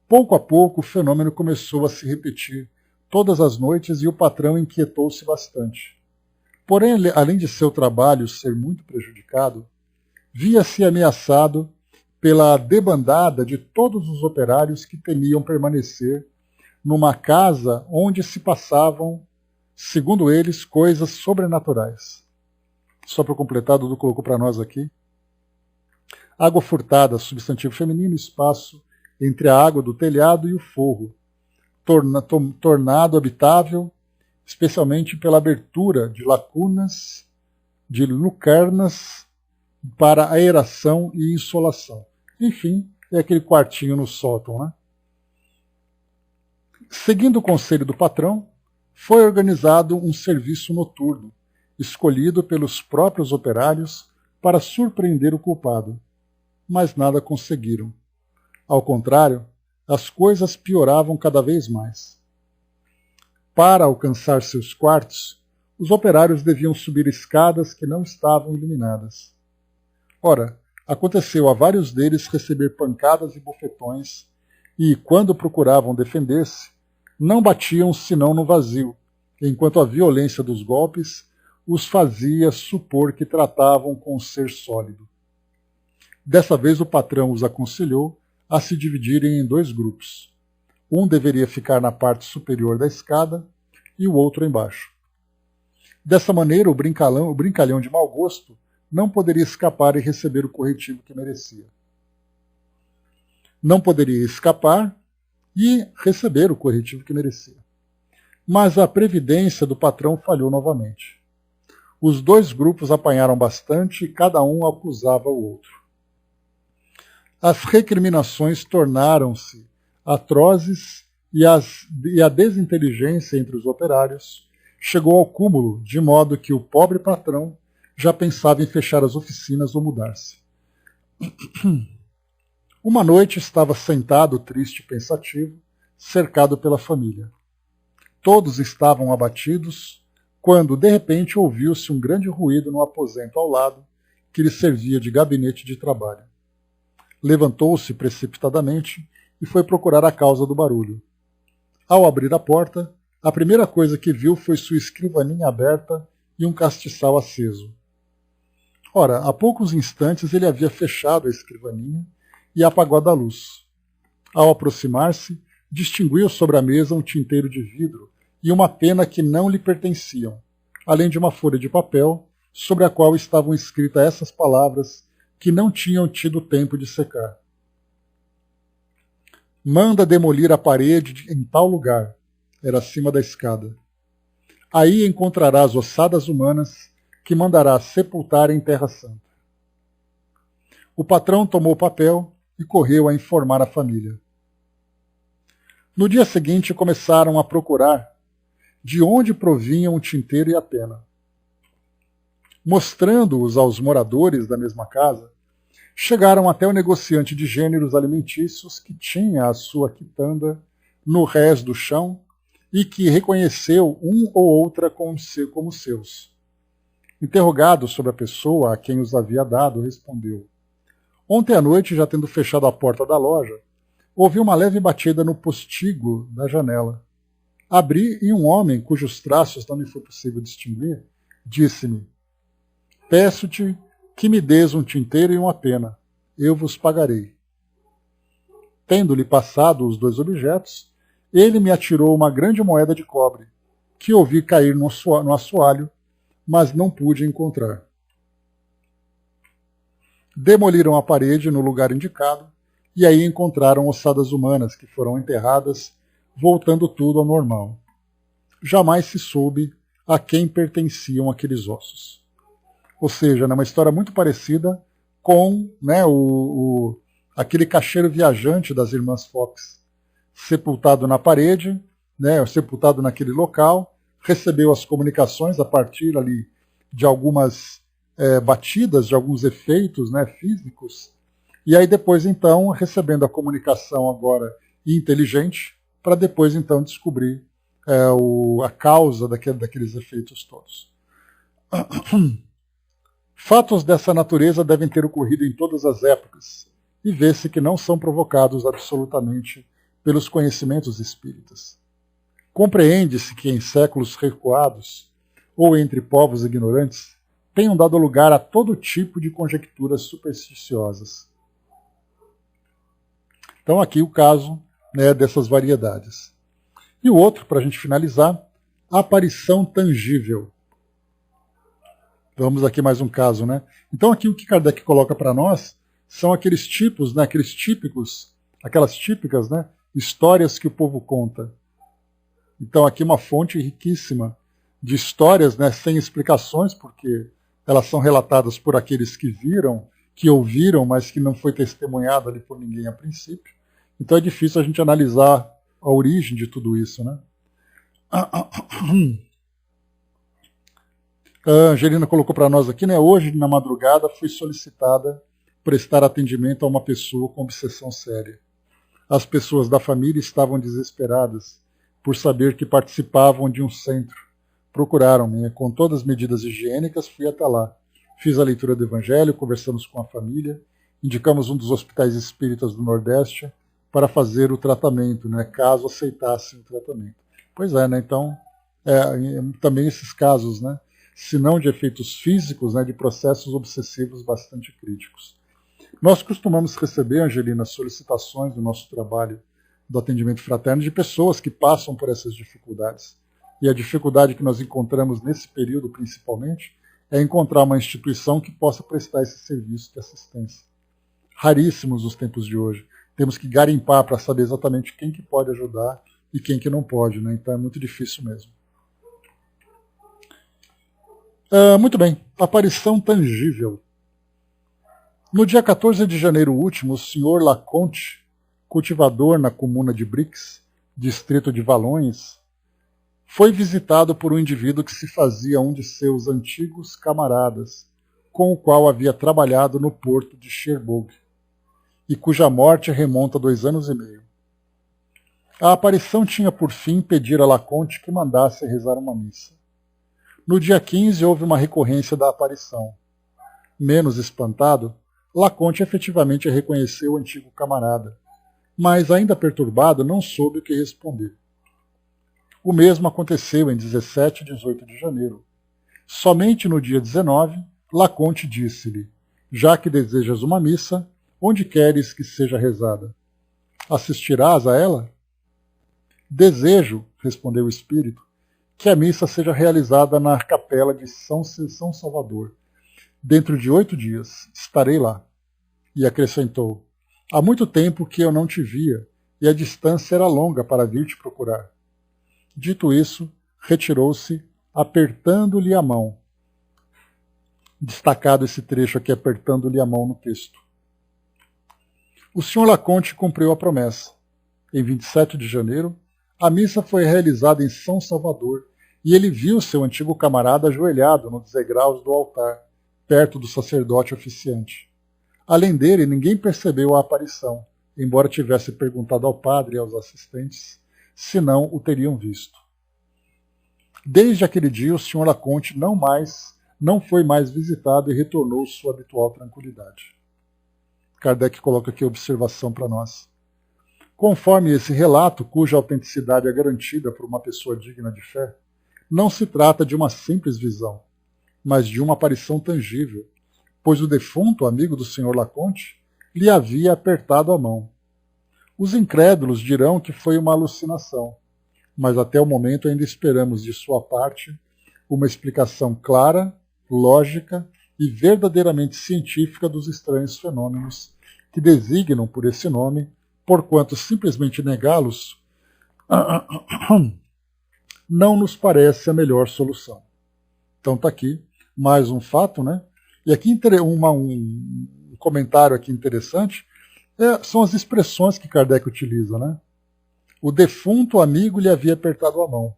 Speaker 1: Pouco a pouco o fenômeno começou a se repetir todas as noites e o patrão inquietou-se bastante. Porém, além de seu trabalho ser muito prejudicado, via-se ameaçado pela debandada de todos os operários que temiam permanecer numa casa onde se passavam, segundo eles, coisas sobrenaturais. Só para completar, Dudu colocou para nós aqui. Água furtada, substantivo feminino, espaço entre a água do telhado e o forro, tornado habitável, especialmente pela abertura de lacunas, de lucarnas para aeração e insolação. Enfim, é aquele quartinho no sótão, né? Seguindo o conselho do patrão, foi organizado um serviço noturno, escolhido pelos próprios operários para surpreender o culpado. Mas nada conseguiram. Ao contrário, as coisas pioravam cada vez mais. Para alcançar seus quartos, os operários deviam subir escadas que não estavam iluminadas. Ora, aconteceu a vários deles receber pancadas e bofetões, e, quando procuravam defender-se, não batiam senão no vazio, enquanto a violência dos golpes os fazia supor que tratavam com um ser sólido. Dessa vez o patrão os aconselhou a se dividirem em dois grupos. Um deveria ficar na parte superior da escada e o outro embaixo. Dessa maneira, o brincalhão de mau gosto não poderia escapar e receber o corretivo que merecia. não poderia escapar e receber o corretivo que merecia. Mas a previdência do patrão falhou novamente. Os dois grupos apanharam bastante e cada um acusava o outro. As recriminações tornaram-se atrozes e a desinteligência entre os operários chegou ao cúmulo, de modo que o pobre patrão já pensava em fechar as oficinas ou mudar-se. Uma noite estava sentado, triste e pensativo, cercado pela família. Todos estavam abatidos, quando, de repente, ouviu-se um grande ruído no aposento ao lado, que lhe servia de gabinete de trabalho. Levantou-se precipitadamente e foi procurar a causa do barulho. Ao abrir a porta, a primeira coisa que viu foi sua escrivaninha aberta e um castiçal aceso. Ora, há poucos instantes ele havia fechado a escrivaninha e apagado a luz. Ao aproximar-se, distinguiu sobre a mesa um tinteiro de vidro e uma pena que não lhe pertenciam, além de uma folha de papel sobre a qual estavam escritas essas palavras que não tinham tido tempo de secar. Manda demolir a parede em tal lugar, era acima da escada. Aí encontrarás ossadas humanas que mandarás sepultar em terra santa. O patrão tomou o papel e correu a informar a família. No dia seguinte começaram a procurar de onde provinham o tinteiro e a pena. Mostrando-os aos moradores da mesma casa, chegaram até o negociante de gêneros alimentícios que tinha a sua quitanda no rés do chão e que reconheceu um ou outra como seus. Interrogado sobre a pessoa a quem os havia dado, respondeu: ontem à noite, já tendo fechado a porta da loja, ouvi uma leve batida no postigo da janela. Abri e um homem, cujos traços não me foi possível distinguir, disse-me: peço-te que me des um tinteiro e uma pena. Eu vos pagarei. Tendo-lhe passado os dois objetos, ele me atirou uma grande moeda de cobre, que ouvi cair no assoalho, mas não pude encontrar. Demoliram a parede no lugar indicado, e aí encontraram ossadas humanas que foram enterradas, voltando tudo ao normal. Jamais se soube a quem pertenciam aqueles ossos. Ou seja, é uma história muito parecida com, né, aquele caixeiro viajante das irmãs Fox, sepultado na parede, né, sepultado naquele local, recebeu as comunicações a partir ali de algumas batidas, de alguns efeitos, né, físicos, e aí depois então recebendo a comunicação agora inteligente, para depois então descobrir a causa daqueles efeitos todos. Fatos dessa natureza devem ter ocorrido em todas as épocas, e vê-se que não são provocados absolutamente pelos conhecimentos espíritas. Compreende-se que em séculos recuados, ou entre povos ignorantes, tenham dado lugar a todo tipo de conjecturas supersticiosas. Então aqui o caso, né, dessas variedades. E o outro, para a gente finalizar, a aparição tangível. Vamos aqui mais um caso, né? Então aqui o que Kardec coloca para nós são aqueles tipos, né, aqueles típicos, aquelas típicas, né, histórias que o povo conta. Então aqui uma fonte riquíssima de histórias, né, sem explicações, porque elas são relatadas por aqueles que viram, que ouviram, mas que não foi testemunhado ali por ninguém a princípio. Então é difícil a gente analisar a origem de tudo isso, né? A Angelina colocou para nós aqui, né? Hoje, na madrugada, fui solicitada prestar atendimento a uma pessoa com obsessão séria. As pessoas da família estavam desesperadas por saber que participavam de um centro. Procuraram-me. Com todas as medidas higiênicas, fui até lá. Fiz a leitura do Evangelho, conversamos com a família, indicamos um dos hospitais espíritas do Nordeste para fazer o tratamento, né? Caso aceitassem o tratamento. Pois é, né? Então, também esses casos, né? Se não de efeitos físicos, né, de processos obsessivos bastante críticos. Nós costumamos receber, Angelina, solicitações do nosso trabalho do atendimento fraterno de pessoas que passam por essas dificuldades. E a dificuldade que nós encontramos nesse período, principalmente, é encontrar uma instituição que possa prestar esse serviço de assistência. Raríssimos nos tempos de hoje. temos que garimpar para saber exatamente quem que pode ajudar e quem que não pode, né? Então é muito difícil mesmo. Muito bem, aparição tangível. No dia 14 de janeiro último, o Sr. Laconte, cultivador na comuna de Brix, distrito de Valões, foi visitado por um indivíduo que se fazia um de seus antigos camaradas, com o qual havia trabalhado no porto de Cherbourg, e cuja morte remonta a 2 anos e meio. A aparição tinha por fim pedir a Laconte que mandasse rezar uma missa. No dia 15 houve uma recorrência da aparição. Menos espantado, Laconte efetivamente reconheceu o antigo camarada, mas ainda perturbado não soube o que responder. O mesmo aconteceu em 17 e 18 de janeiro. Somente no dia 19, Laconte disse-lhe: já que desejas uma missa, onde queres que seja rezada? Assistirás a ela? Desejo, respondeu o espírito, que a missa seja realizada na capela de São Salvador. Dentro de 8 dias estarei lá. E acrescentou: há muito tempo que eu não te via, e a distância era longa para vir te procurar. Dito isso, retirou-se, apertando-lhe a mão. Destacado esse trecho aqui, apertando-lhe a mão no texto. O Sr. Laconte cumpriu a promessa. Em 27 de janeiro, a missa foi realizada em São Salvador e ele viu seu antigo camarada ajoelhado nos degraus do altar, perto do sacerdote oficiante. Além dele, ninguém percebeu a aparição, embora tivesse perguntado ao padre e aos assistentes, se não o teriam visto. Desde aquele dia, o Sr. Laconte não foi mais visitado e retornou sua habitual tranquilidade. Kardec coloca aqui a observação para nós. Conforme esse relato, cuja autenticidade é garantida por uma pessoa digna de fé, não se trata de uma simples visão, mas de uma aparição tangível, pois o defunto amigo do Sr. Laconte lhe havia apertado a mão. Os incrédulos dirão que foi uma alucinação, mas até o momento ainda esperamos de sua parte uma explicação clara, lógica e verdadeiramente científica dos estranhos fenômenos que designam por esse nome, porquanto simplesmente negá-los não nos parece a melhor solução. Então está aqui mais um fato, né? E aqui um comentário aqui interessante são as expressões que Kardec utiliza, né? O defunto amigo lhe havia apertado a mão.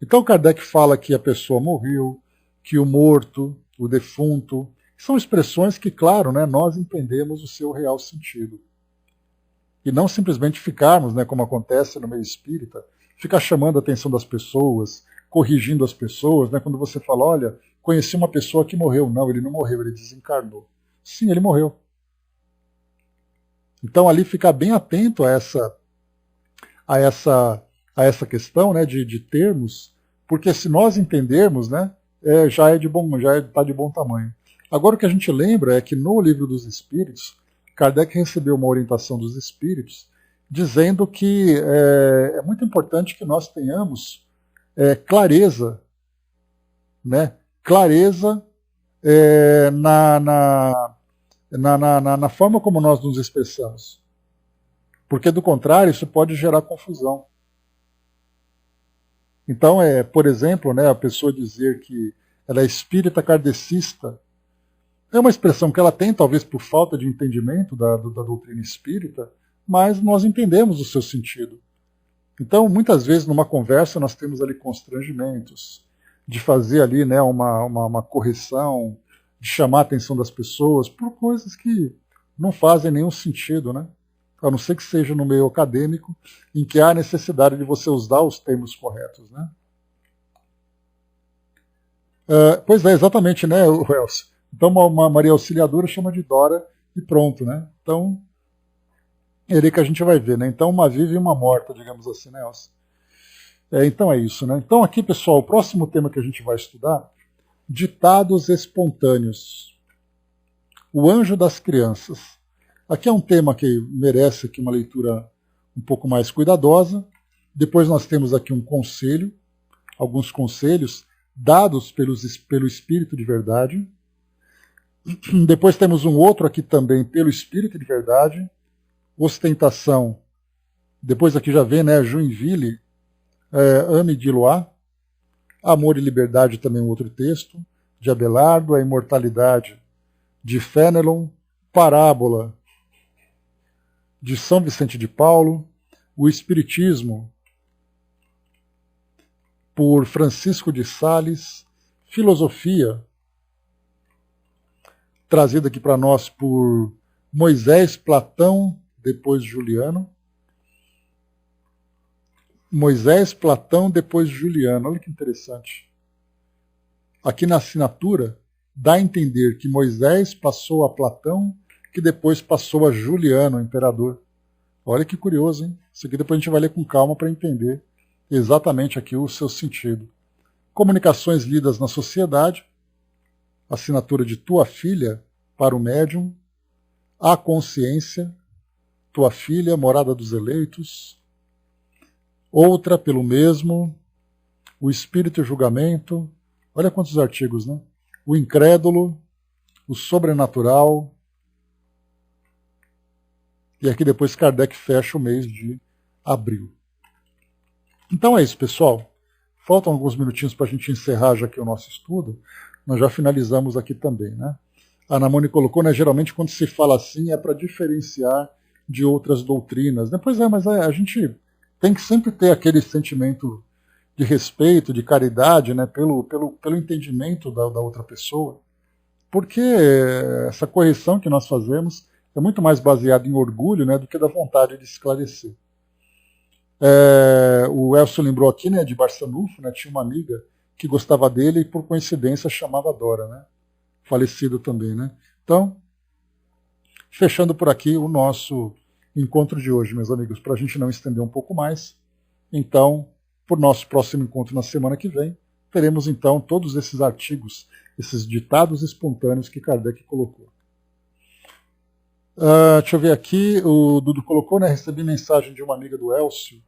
Speaker 1: Então Kardec fala que a pessoa morreu, que o morto, o defunto, são expressões que, claro, né, nós entendemos o seu real sentido. E não simplesmente ficarmos, né, como acontece no meio espírita, ficar chamando a atenção das pessoas, corrigindo as pessoas, né, quando você fala, olha, conheci uma pessoa que morreu. Não, ele não morreu, ele desencarnou. Sim, ele morreu. Então ali ficar bem atento a essa questão, né, de termos, porque se nós entendermos, né, já está de bom tamanho. Agora o que a gente lembra é que no Livro dos Espíritos, Kardec recebeu uma orientação dos Espíritos dizendo que é muito importante que nós tenhamos clareza, né, clareza na forma como nós nos expressamos. Porque, do contrário, isso pode gerar confusão. Então, por exemplo, né, a pessoa dizer que ela é espírita kardecista é uma expressão que ela tem, talvez por falta de entendimento da doutrina espírita, mas nós entendemos o seu sentido. Então, muitas vezes, numa conversa, nós temos ali constrangimentos, de fazer ali, né, uma correção, de chamar a atenção das pessoas por coisas que não fazem nenhum sentido, né? A não ser que seja no meio acadêmico, em que há necessidade de você usar os termos corretos, né? Pois é, exatamente, né, Elcio? Então, uma Maria Auxiliadora chama de Dora e pronto, né? Então, é ali que a gente vai ver, né? Então, uma viva e uma morta, digamos assim, né, Elcio? Então é isso, né? Então aqui, pessoal, o próximo tema que a gente vai estudar, ditados espontâneos. O anjo das crianças. Aqui é um tema que merece aqui uma leitura um pouco mais cuidadosa. Depois nós temos aqui um conselho, alguns conselhos dados pelo Espírito de Verdade. Depois temos um outro aqui também pelo Espírito de Verdade, ostentação. Depois aqui já vem, né, Joinville, Ame de Loire, Amor e Liberdade, também um outro texto, de Abelardo, A Imortalidade, de Fénelon, Parábola, de São Vicente de Paulo, O Espiritismo, por Francisco de Sales, Filosofia, trazida aqui para nós por Moisés, Platão, depois Juliano. Moisés, Platão, depois Juliano. Olha que interessante. Aqui na assinatura, dá a entender que Moisés passou a Platão, que depois passou a Juliano, o imperador. Olha que curioso, hein? Isso aqui depois a gente vai ler com calma para entender exatamente aqui o seu sentido. Comunicações lidas na sociedade, assinatura de Tua Filha para o médium, A Consciência, Tua Filha, Morada dos Eleitos, outra pelo mesmo, O Espírito e o Julgamento, olha quantos artigos, né? O Incrédulo, O Sobrenatural, e aqui depois Kardec fecha o mês de abril. Então é isso, pessoal. Faltam alguns minutinhos para a gente encerrar já aqui o nosso estudo. Nós já finalizamos aqui também, né? A Ana Mônica colocou, né? Geralmente quando se fala assim é para diferenciar de outras doutrinas. Né? Pois é, mas a gente tem que sempre ter aquele sentimento de respeito, de caridade, né? pelo entendimento da outra pessoa. Porque essa correção que nós fazemos é muito mais baseada em orgulho, né, do que da vontade de esclarecer. O Elcio lembrou aqui, né, de Barçanufo, né, tinha uma amiga que gostava dele e por coincidência chamava Dora, né, falecido também, né. Então, fechando por aqui o nosso encontro de hoje, meus amigos, para a gente não estender um pouco mais. Então, por nosso próximo encontro na semana que vem, teremos então todos esses artigos, esses ditados espontâneos que Kardec colocou. Deixa eu ver aqui, o Dudu colocou, né, recebi mensagem de uma amiga do Elcio,